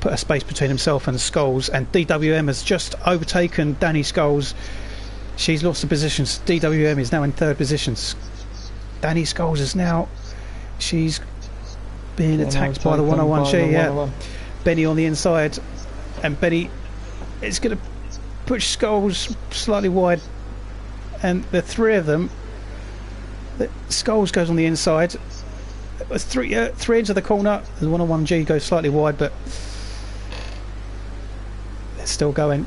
put a space between himself and Skulls, and DWM has just overtaken Danny Skulls. She's lost the positions. DWM is now in third position. Danny Skulls is now, she's being attacked by the 101G. Yeah, Benny on the inside, and Benny is going to push Skulls slightly wide, and the three of them, Skulls goes on the inside, three into the corner, the 101G goes slightly wide, but they're still going.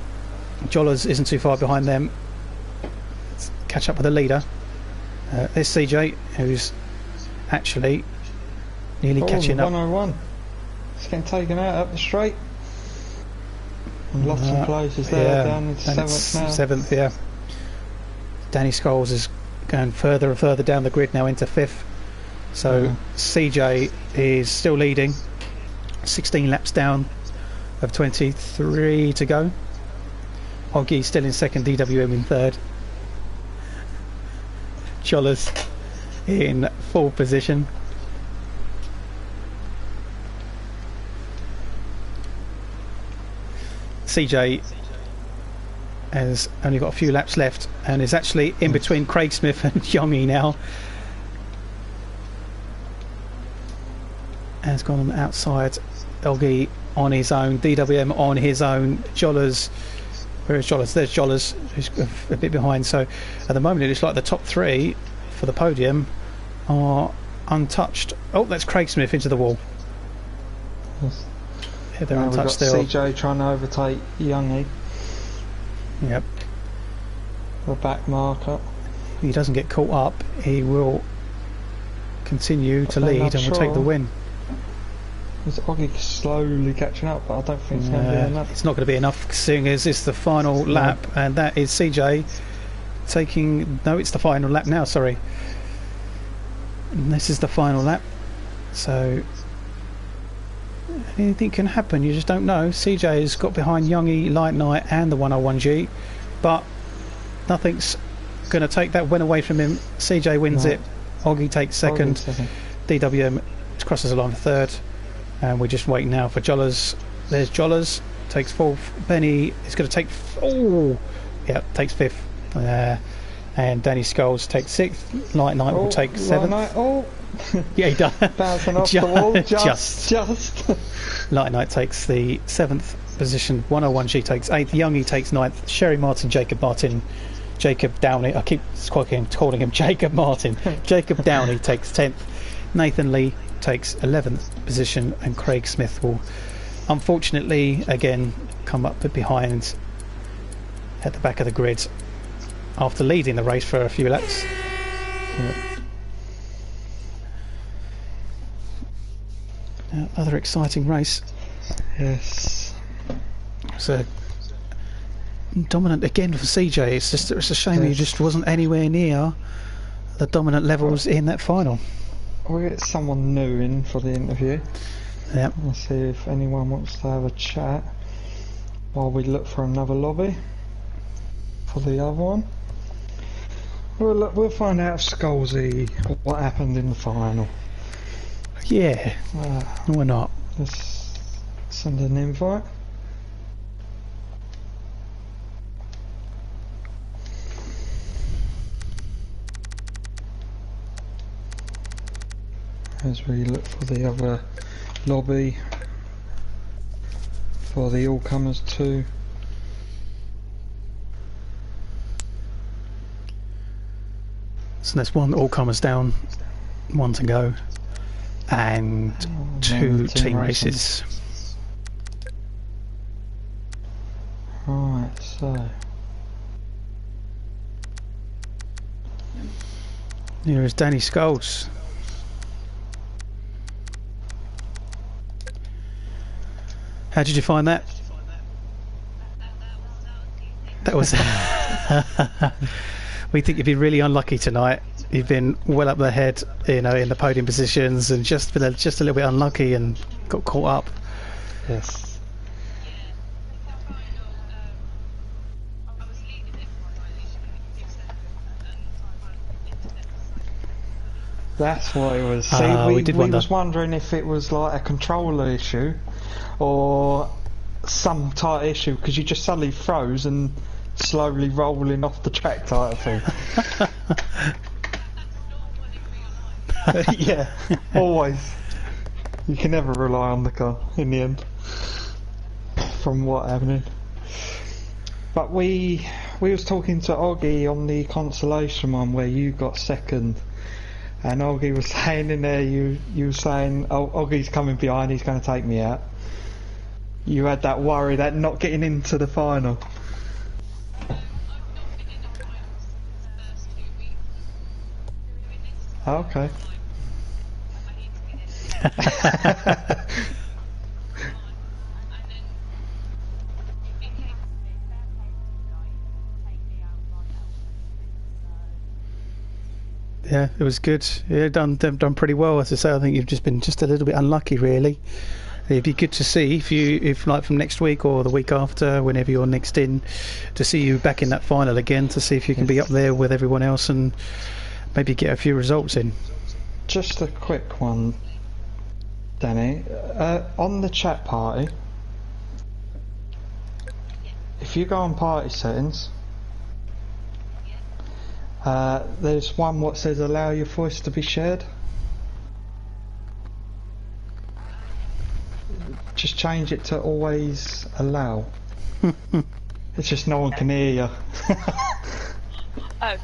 Jollers isn't too far behind them. Let's catch up with the leader. There's CJ, who's actually nearly catching up. 101. It's getting taken out up the straight. And lost some places there, down in seventh now. Seventh, yeah. Danny Skulls is going further and further down the grid now into fifth. So CJ is still leading, 16 laps down of 23 to go. Oggy still in second, DWM in third. Jollers in fourth position. CJ has only got a few laps left and is actually in between Craig Smith and Yongi now. Has gone on the outside. Oggy on his own, DWM on his own. Jollers, where is Jollers? There's Jollers, who's a bit behind. So at the moment it looks like the top three for the podium are untouched. Oh, that's Craig Smith into the wall. Yes. Yeah, they're untouched still. CJ trying to overtake Youngie. Yep. The back marker. If he doesn't get caught up, he will continue to lead and will take the win. Is Oggy slowly catching up, but I don't think it's going to be enough. It's not going to be enough, seeing as it's the final lap, and that is CJ taking... No, it's the final lap now, sorry. And this is the final lap. So anything can happen, you just don't know. CJ has got behind Youngie, Light Knight and the 101G, but nothing's going to take that win away from him. CJ wins it. Oggy takes second. DWM crosses along third. And we're just waiting now for Jollers. There's Jollers, takes fourth. Benny is going to take... takes fifth. And Danny Skulls takes sixth. Light Knight will take seventh. Yeah, he does. Bouncing off the wall. Just. Light Knight takes the seventh position. 101G takes eighth. Youngie takes ninth. Sherry Martin, Jacob Downey. I keep calling him Jacob Martin. Jacob Downey takes 10th. Nathan Lee takes 11th position, and Craig Smith will unfortunately again come up behind at the back of the grid after leading the race for a few laps. Another exciting race. Yes. It's a dominant again for CJ. It's a shame he just wasn't anywhere near the dominant levels in that final. We'll get someone new in for the interview. Yep. Let's see if anyone wants to have a chat while we look for another lobby for the other one. We'll find out, Skullsy, what happened in the final. Yeah, why not? Let's send an invite. As we look for the other lobby for the all-comers too. So there's one all-comers down, one to go, and two team races. Right, so here is Danny Skulls. How did you find that? That was. We think you've been really unlucky tonight. You've been well up the head, you know, in the podium positions, and just been just a little bit unlucky and got caught up. Yes. That's what it was. See, we was wondering if it was like a controller issue or some type of issue, because you just suddenly froze and slowly rolling off the track type of thing. Yeah, always. You can never rely on the car in the end, from what happened. But we was talking to Oggy on the consolation one where you got second. And Oggy was saying in there, you were saying, oh, Oggy's coming behind, he's going to take me out. You had that worry that not getting into the final. Okay. Yeah, it was good. Yeah, done pretty well. As I say, I think you've just been just a little bit unlucky, really. It'd be good to see if like from next week or the week after, whenever you're next in, to see you back in that final again, to see if you can be up there with everyone else and maybe get a few results in. Just a quick one, Danny. On the chat party, if you go on party settings, there's one what says allow your voice to be shared. Just change it to always allow. It's just no one can hear you. Oh.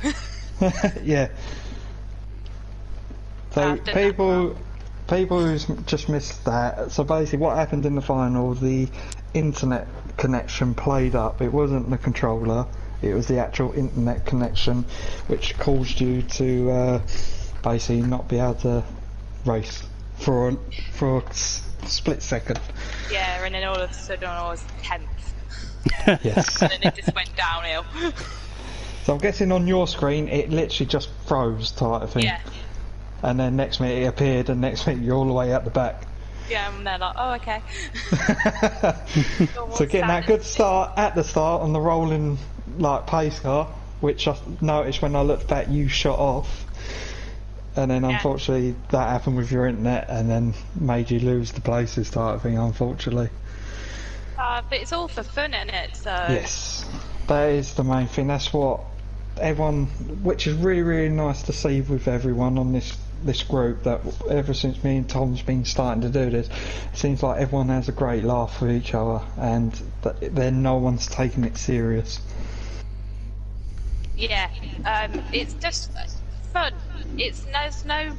Yeah. So people who's just missed that. So basically, what happened in the final? The internet connection played up. It wasn't the controller. It was the actual internet connection, which caused you to basically not be able to race for a split second. Yeah, and then all of a sudden I was 10th. Yes. And then it just went downhill. So I'm guessing on your screen it literally just froze type of thing. Yeah. And then next minute it appeared, and next minute you're all the way at the back. Yeah, and they're like, oh, okay. So getting that good start at the start on the rolling like pace car, which I noticed when I looked back you shot off, and then unfortunately that happened with your internet and then made you lose the places type of thing, unfortunately. But it's all for fun, isn't it? So yes, that is the main thing. That's what everyone, which is really, really nice to see with everyone on this group, that ever since me and Tom's been starting to do this, it seems like everyone has a great laugh with each other, and then no one's taking it serious. Yeah, it's just fun. There's no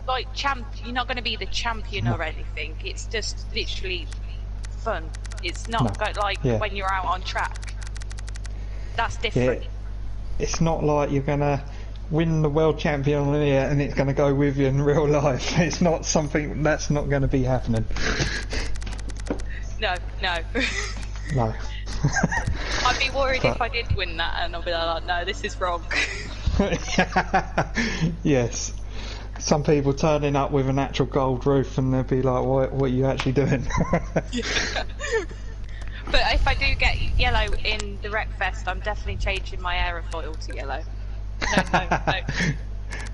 like you're not going to be the champion or anything. It's just literally fun. It's not like when you're out on track. That's different. Yeah. It's not like you're going to win the world champion here and it's going to go with you in real life. It's not something that's not going to be happening. No. No. I'd be worried if I did win that, and I'll be like, no, this is wrong. Yes. Some people turning up with an actual gold roof and they'll be like, what are you actually doing? Yeah. But if I do get yellow in the Wreckfest, I'm definitely changing my aerofoil to yellow. No.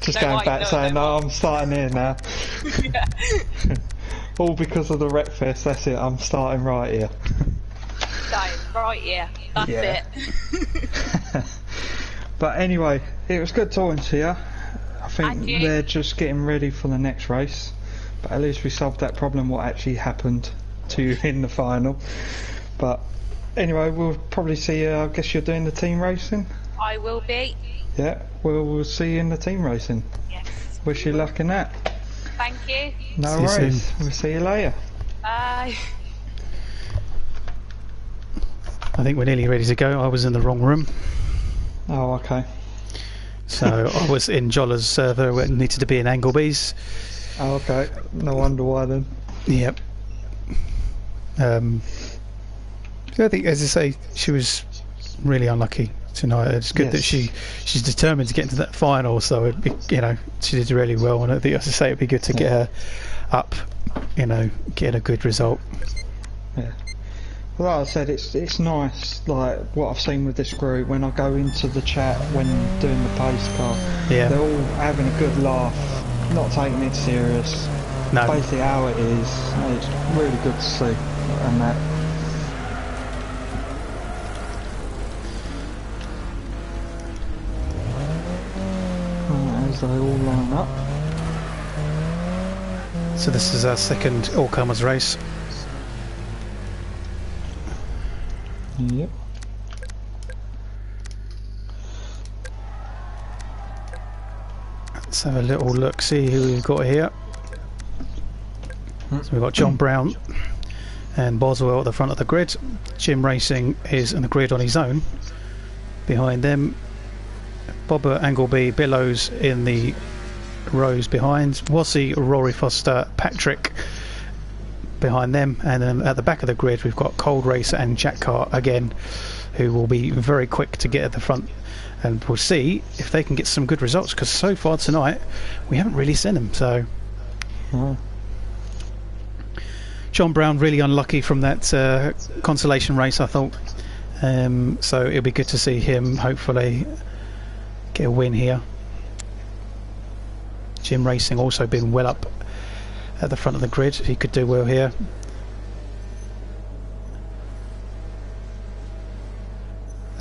Just going back saying, no, I'm starting here now. Yeah. All because of the Wreckfest, that's it, I'm starting right here. Starting right here, that's it. But anyway, it was good talking to you. I think they're just getting ready for the next race. But at least we solved that problem, what actually happened to you in the final. But anyway, we'll probably see you. I guess you're doing the team racing? I will be. Yeah, we'll see you in the team racing. Yes. Wish you luck in that. Thank you. No worries. We'll see you later. Bye. I think we're nearly ready to go. I was in the wrong room. Oh, okay. So I was in Jolla's server where it needed to be in Angleby's. Oh, okay. No wonder why then. Yep. I think, as I say, she was really unlucky tonight. It's good that she's determined to get into that final, so it'd be, you know, she did really well, and I think, as I say, it'd be good to get her up, you know, get a good result. Yeah. Well, like I said, it's nice, like what I've seen with this group. When I go into the chat when doing the pace car, they're all having a good laugh, not taking it serious. No. Basically how it is, and it's really good to see, and that. As they all line up. So this is our second all-comers race. Yep. Let's have a little look, see who we've got here. So we've got Jon Brown and Boswell at the front of the grid. Jim Racing is in the grid on his own. Behind them, Bobbert, Angleby, Billows in the rows behind. Wassy, Rory Foster, Patrick behind them, and then at the back of the grid we've got Cold Racer and Jack Cart again, who will be very quick to get at the front, and we'll see if they can get some good results, because so far tonight we haven't really seen them. So Jon Brown really unlucky from that consolation race, I thought, so it'll be good to see him hopefully get a win here. Jim Racing also been well up at the front of the grid. He could do well here.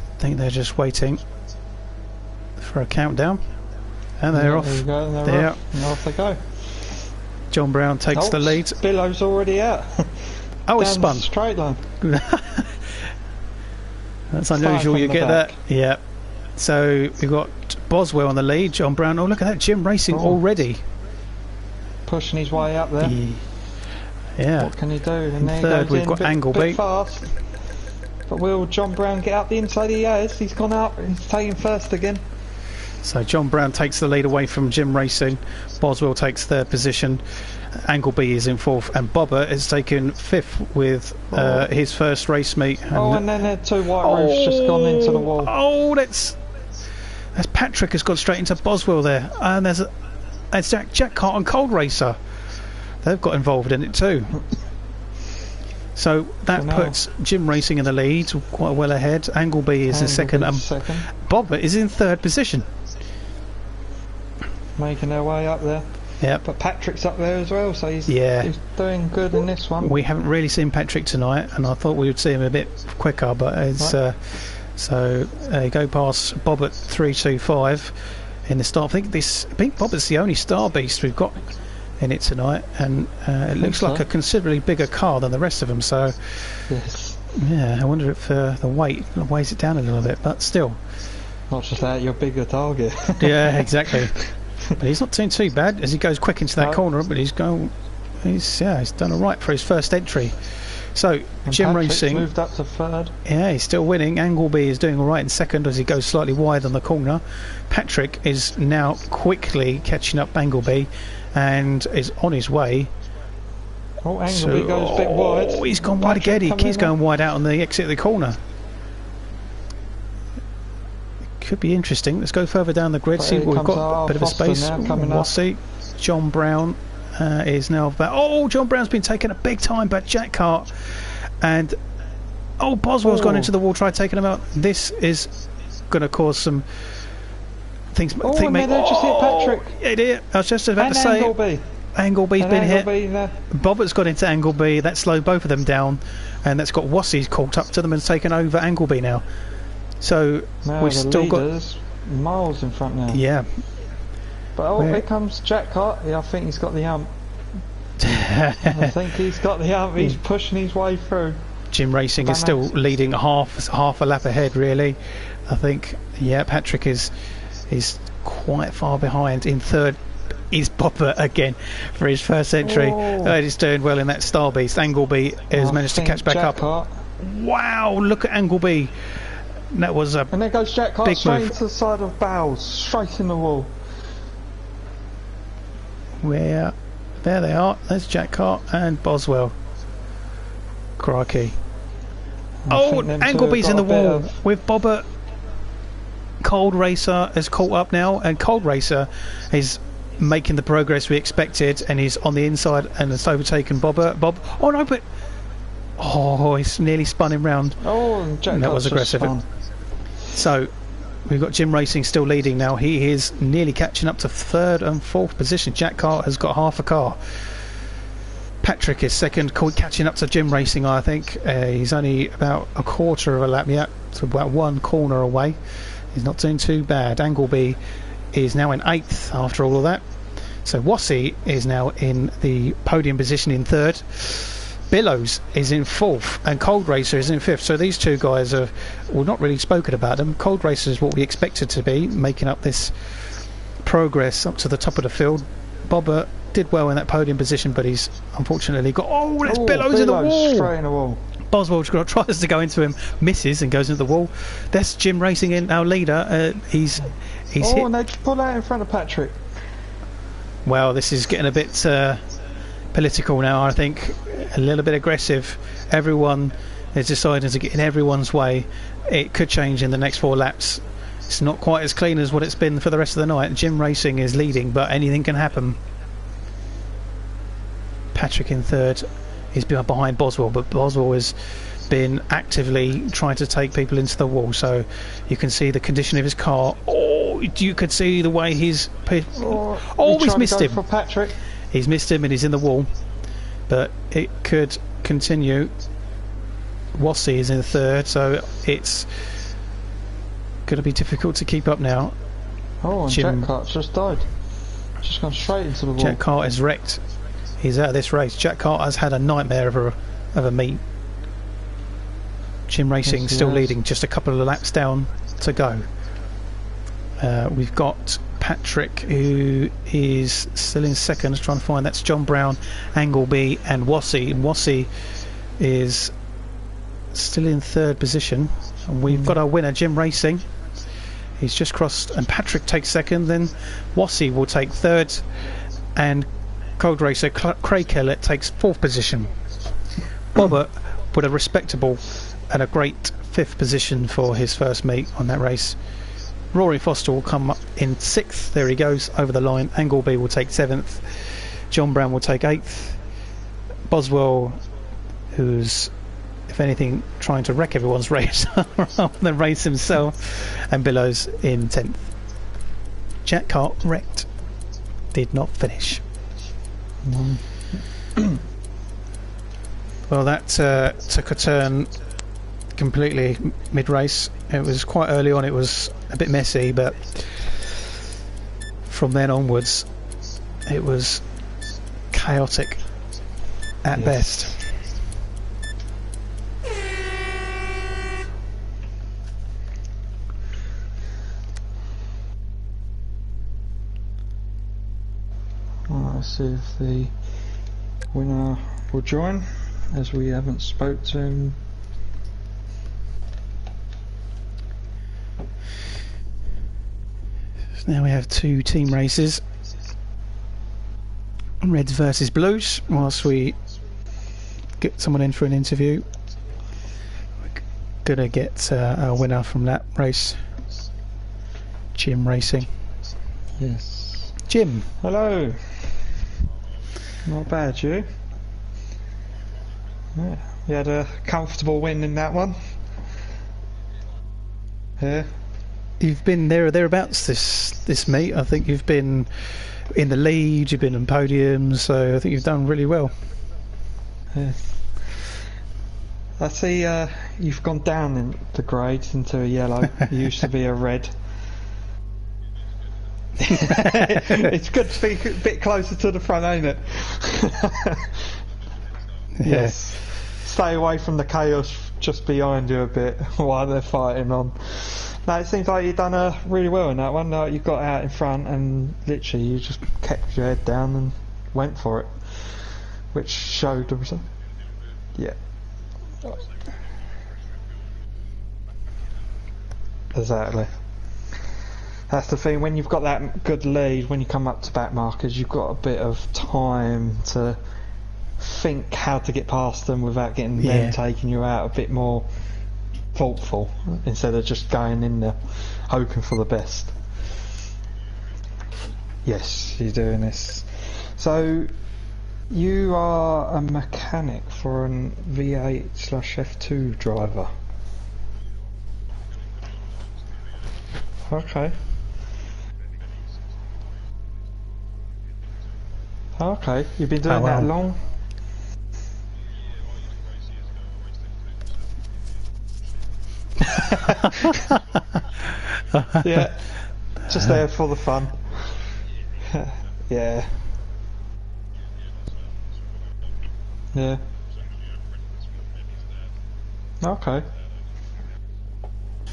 I think they're just waiting for a countdown, and they're off. There you go, and they're off. And off they go. Jon Brown takes the lead. Billows already out. Oh, it's spun. Straight line. That's unusual. You get that. Yeah. So we've got Boswell on the lead. Jon Brown. Oh, look at that! Jim Racing already pushing his way up there. Yeah. What can he do? And there third, he goes we've got Angleby. Fast. But will Jon Brown get up the inside? He has. He's gone up. He's taking first again. So Jon Brown takes the lead away from Jim Racing. Boswell takes third position. Angleby is in fourth, and Bobbert is taken fifth with his first race meet. And then there two white roofs just gone into the wall. Oh, that's Patrick has gone straight into Boswell there, and there's Jack Cart and Cold Racer. They've got involved in it too. So that puts Jim Racing in the lead, quite well ahead. Angleby is in second, and Bobbert is in third position. Making their way up there. Yeah. But Patrick's up there as well, so he's doing good in this one. We haven't really seen Patrick tonight, and I thought we would see him a bit quicker, but it's so they go past Bobbert 325 in the start. I think Bobbert's the only star beast we've got in it tonight, and it looks like a considerably bigger car than the rest of them. So yeah, I wonder if the weight weighs it down a little bit, but still. Not just that, you're a bigger target. Yeah, exactly. But he's not doing too bad as he goes quick into that corner. But he's done all right for his first entry. So Jim Racing moved up to third. Yeah, he's still winning. Angleby is doing all right in second as he goes slightly wide on the corner. Patrick is now quickly catching up Angleby and is on his way. Oh, Angleby goes a bit wide. Oh, he's gone wide again. He keeps going wide out on the exit of the corner. Could be interesting. Let's go further down the grid. See, we've got a bit of a space. Wassy, Jon Brown is now about. Oh, Jon Brown's been taken a big time by Jack Cart, and Boswell's gone into the wall. Try taking him out. This is going to cause some things. They just hit Patrick. Yeah, I was just about to say. Angleby's been hit. Bobbert's got into Angleby. That slowed both of them down, and that's got Wassy's caught up to them and taken over Angleby now. So we've still got miles in front now. Yeah. But here comes Jack Cart. I think he's got the hump. I think he's got the hump. He's pushing his way through. Jim Racing is still leading half a lap ahead, really. I think. Yeah, Patrick is quite far behind. In third is Bobbert again for his first entry. He's doing well in that Star Beast. Angleby has managed to catch back up. Wow! Look at Angleby. That was and there goes Jack Cart straight into the side of Bowles, straight in the wall. There they are. There's Jack Cart and Boswell. Crikey. Oh, Angleby's in the wall with Bobbert. Cold Racer has caught up now, and Cold Racer is making the progress we expected, and he's on the inside and has overtaken Bobbert. Oh no, but he's nearly spun him round. Oh, and that was aggressive. So we've got Jim Racing still leading now. He is nearly catching up to 3rd and 4th position. Jack Cart has got half a car. Patrick is 2nd, catching up to Jim Racing, I think. He's only about a quarter of a lap yet, so about 1 corner away. He's not doing too bad. Angleby is now in 8th after all of that. So Wassey is now in the podium position in 3rd. Billows is in 4th, and Cold Racer is in 5th. So these two guys have, not really spoken about them. Cold Racer is what we expected to be, making up this progress up to the top of the field. Bobbert did well in that podium position, but he's unfortunately got... Oh, there's Billows in the wall! Straight in the wall. Boswell tries to go into him, misses and goes into the wall. That's Jim Racing in, our leader. He's hit. And they just pull out in front of Patrick. Well, this is getting a bit political now, I think. A little bit aggressive. Everyone is deciding to get in everyone's way. It could change in the next 4 laps. It's not quite as clean as what it's been for the rest of the night. Jim Racing is leading, but anything can happen. Patrick in 3rd. He's behind Boswell, but Boswell has been actively trying to take people into the wall, so you can see the condition of his car. Oh, you could see the way he's he's missed him. For Patrick. He's missed him and he's in the wall, but it could continue. Wassey is in 3rd, so it's going to be difficult to keep up now. Oh, and Jack Cart's just died. Just gone straight into the wall. Jack Cart is wrecked. He's out of this race. Jack Cart has had a nightmare of a meet. Jim Racing still leading, just a couple of laps down to go. We've got Patrick, who is still in 2nd, trying to find, that's John Brown, Angleby and Wassey. And Wassey is still in 3rd position. And we've got our winner, Jim Racing. He's just crossed, and Patrick takes 2nd, then Wassey will take 3rd, and Cold Racer Craig Kellett takes 4th position. Bobbert with a respectable and a great 5th position for his first meet on that race. Rory Foster will come up in 6th. There he goes over the line. Angleby will take 7th. John Brown will take 8th. Boswell, who's, if anything, trying to wreck everyone's race rather than race himself, and Billows in 10th. Jack Cart wrecked, did not finish. Well, that took a turn completely mid-race. It was quite early on, it was a bit messy, but from then onwards it was chaotic at best. Let's see if the winner will join, as we haven't spoke to him. So now we have 2 team races, Reds versus Blues. Whilst we get someone in for an interview, we're gonna get our winner from that race, Jim Racing. Yes. Jim. Hello. Not bad, you? Yeah, you had a comfortable win in that one. Yeah. You've been there or thereabouts this meet. I think you've been in the lead, you've been on podiums, so I think you've done really well. Yeah. I see you've gone down in the grades into a yellow. You used to be a red. It's good to be a bit closer to the front, ain't it? Yes. Stay away from the chaos just behind you a bit while they're fighting on. No, it seems like you've done really well in that one. You got out in front and literally you just kept your head down and went for it, which showed the result. Yeah. Exactly. That's the thing, when you've got that good lead, when you come up to back markers, you've got a bit of time to think how to get past them without getting them taking you out, a bit more thoughtful instead of just going in there hoping for the best. Yes, you're doing this. So you are a mechanic for an V8/F2 driver. Okay. Okay, you've been doing that long? Yeah, just there for the fun. Yeah. Yeah. Okay.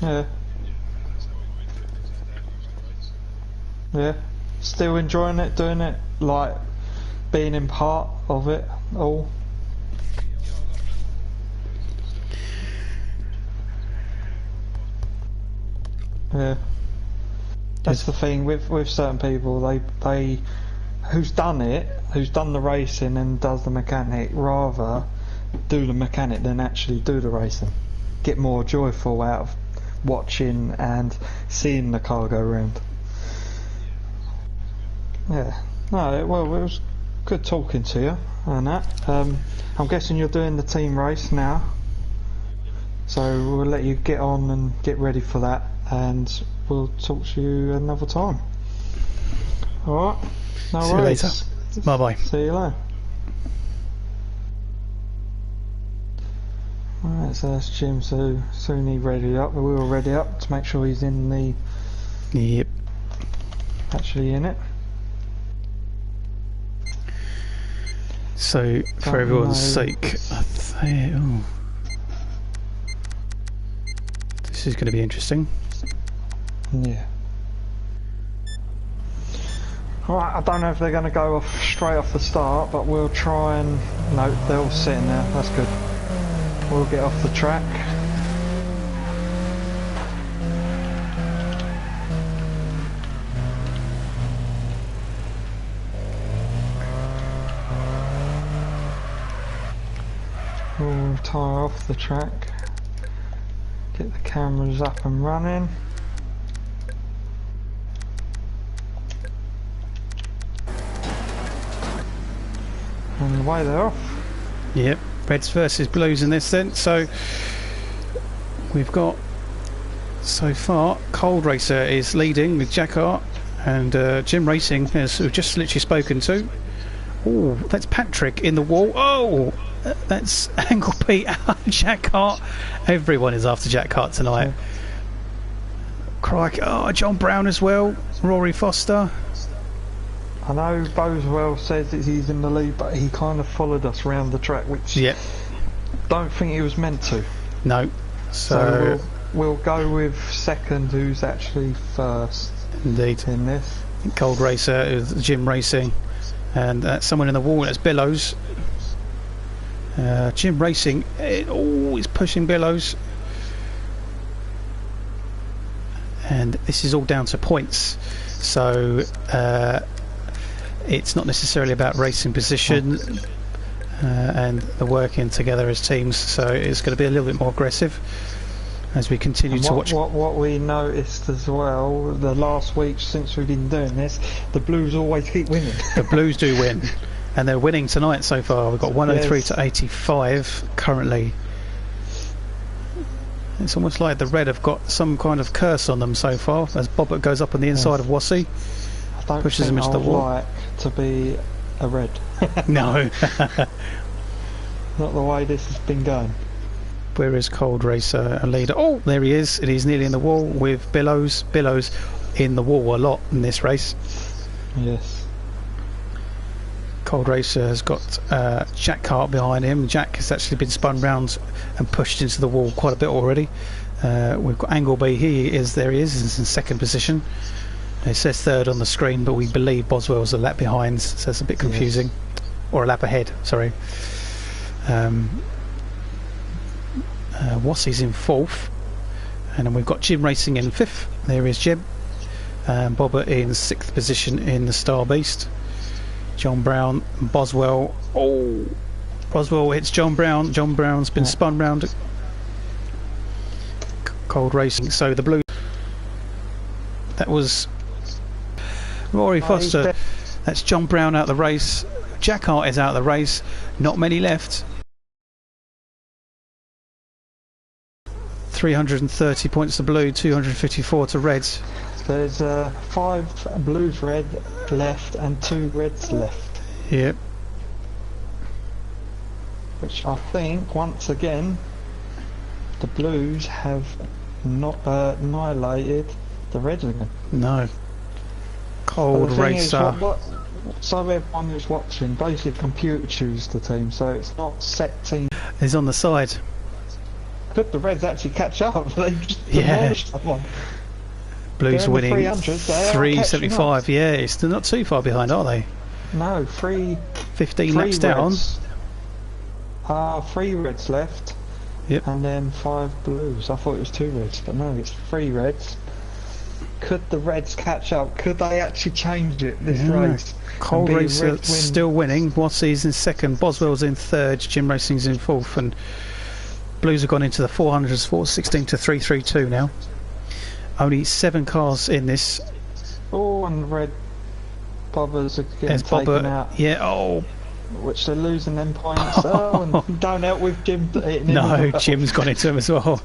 Yeah. Yeah. Still enjoying it, doing it, like being in part of it all. Yeah. That's the thing with certain people, they who's done the racing and does the mechanic, rather do the mechanic than actually do the racing. Get more joyful out of watching and seeing the car go round. Yeah. No, well, it was good talking to you and that. I'm guessing you're doing the team race now, so we'll let you get on and get ready for that, and we'll talk to you another time. Alright? No worries. See you later. Bye bye. See you later. Alright, so that's Jim, so soon he ready up. We were ready up to make sure he's in the... Yep. Actually in it. So, for everyone's sake, this is going to be interesting. Yeah. Alright, I don't know if they're going to go off straight off the start, but we'll try and... No, they're all sitting there, that's good. We'll get off the track. We'll tie off the track. Get the cameras up and running. And away they're off. Yep, Reds versus Blues in this then. So we've got, so far, Cold Racer is leading with Jack Hart, and Jim Racing, as we've just literally spoken to. Oh, that's Patrick in the wall. Oh, that's Angle Pete, Jack Hart. Everyone is after Jack Hart tonight. Yeah. Crikey. Oh, John Brown as well. Rory Foster. I know Boswell says that he's in the lead, but he kind of followed us around the track, which don't think he was meant to. No. So we'll go with second, who's actually first. Indeed. In this. Cold Racer is Jim Racing, and someone in the wall, that's Billows. Jim Racing is pushing Billows, and this is all down to points, so it's not necessarily about racing position and the working together as teams, so it's going to be a little bit more aggressive as we continue to watch. What we noticed as well, the last week since we've been doing this, the Blues always keep winning. The Blues do win, and they're winning tonight so far. We've got 103 to 85 currently. It's almost like the Red have got some kind of curse on them so far, as Bobbert goes up on the inside of Wassy. I don't pushes him into the wall. Like to be a Red. No. Not the way this has been going. Where is Cold Racer a leader? Oh, there he is, and he's nearly in the wall with Billows. Billows in the wall a lot in this race. Yes. Cold Racer has got Jack Hart behind him. Jack has actually been spun round and pushed into the wall quite a bit already. We've got Angleby, there he is, he's in second position. It says third on the screen, but we believe Boswell's a lap behind, so it's a bit confusing. Yes. Or a lap ahead, sorry. Wassy's in fourth, and then we've got Jim Racing in fifth. There is Jim. Bobbert in sixth position in the Star Beast. John Brown, Boswell. Oh, Boswell hits John Brown. John Brown's been spun round. Cold racing. So the blue. That was Rory Foster. That's John Brown out of the race. Jack Hart is out of the race. Not many left. 330 points to blue, 254 to reds. There's 5 blues red left and 2 reds left. Yep. Which I think, once again, the blues have not annihilated the reds again. No. Cold racer. So everyone who's watching, basically computer choose the team, so it's not set team. He's on the side. Could the reds actually catch up? They just demolished someone. Blues winning 375. Yeah, it's not too far behind, are they? No, 15 laps down. 3 reds left. Yep. And then 5 blues. I thought it was 2 reds, but no, it's 3 reds. Could the reds catch up? Could they actually change it this race? Cold Racer still winning. Watsey's in second. Boswell's in third. Jim Racing's in fourth. And Blues have gone into the 400s, 416 to 332 now. Only 7 cars in this. Oh, and red Bobbers are getting taken out. Yeah, oh. Which they're losing them points. Oh, and don't help with Jim hitting him. No, Jim's gone into him as well.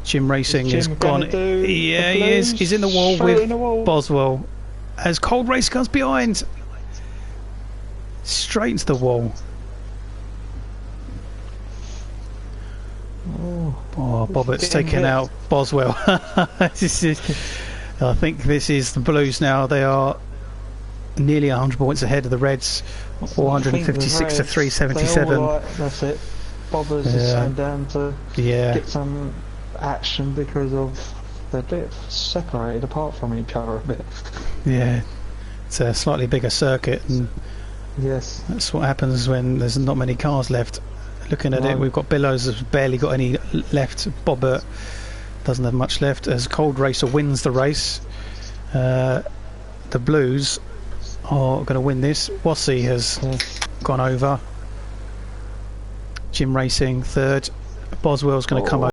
Jim Racing has gone. Yeah, he is. He's in the wall with Boswell. As Cold Race comes behind. Straight into the wall. Oh, Bobbert's taken out Boswell. I think this is the Blues now. They are nearly 100 points ahead of the Reds. 456 to 377. That's it. Bobbers is going down to get some action because of they're a bit separated apart from each other a bit. Yeah, it's a slightly bigger circuit, and yes, that's what happens when there's not many cars left. Looking at it, we've got Billows has barely got any left. Bobbert doesn't have much left as Cold Racer wins the race. The Blues are going to win this. Wassey has gone over. Jim Racing third. Boswell's going to come over.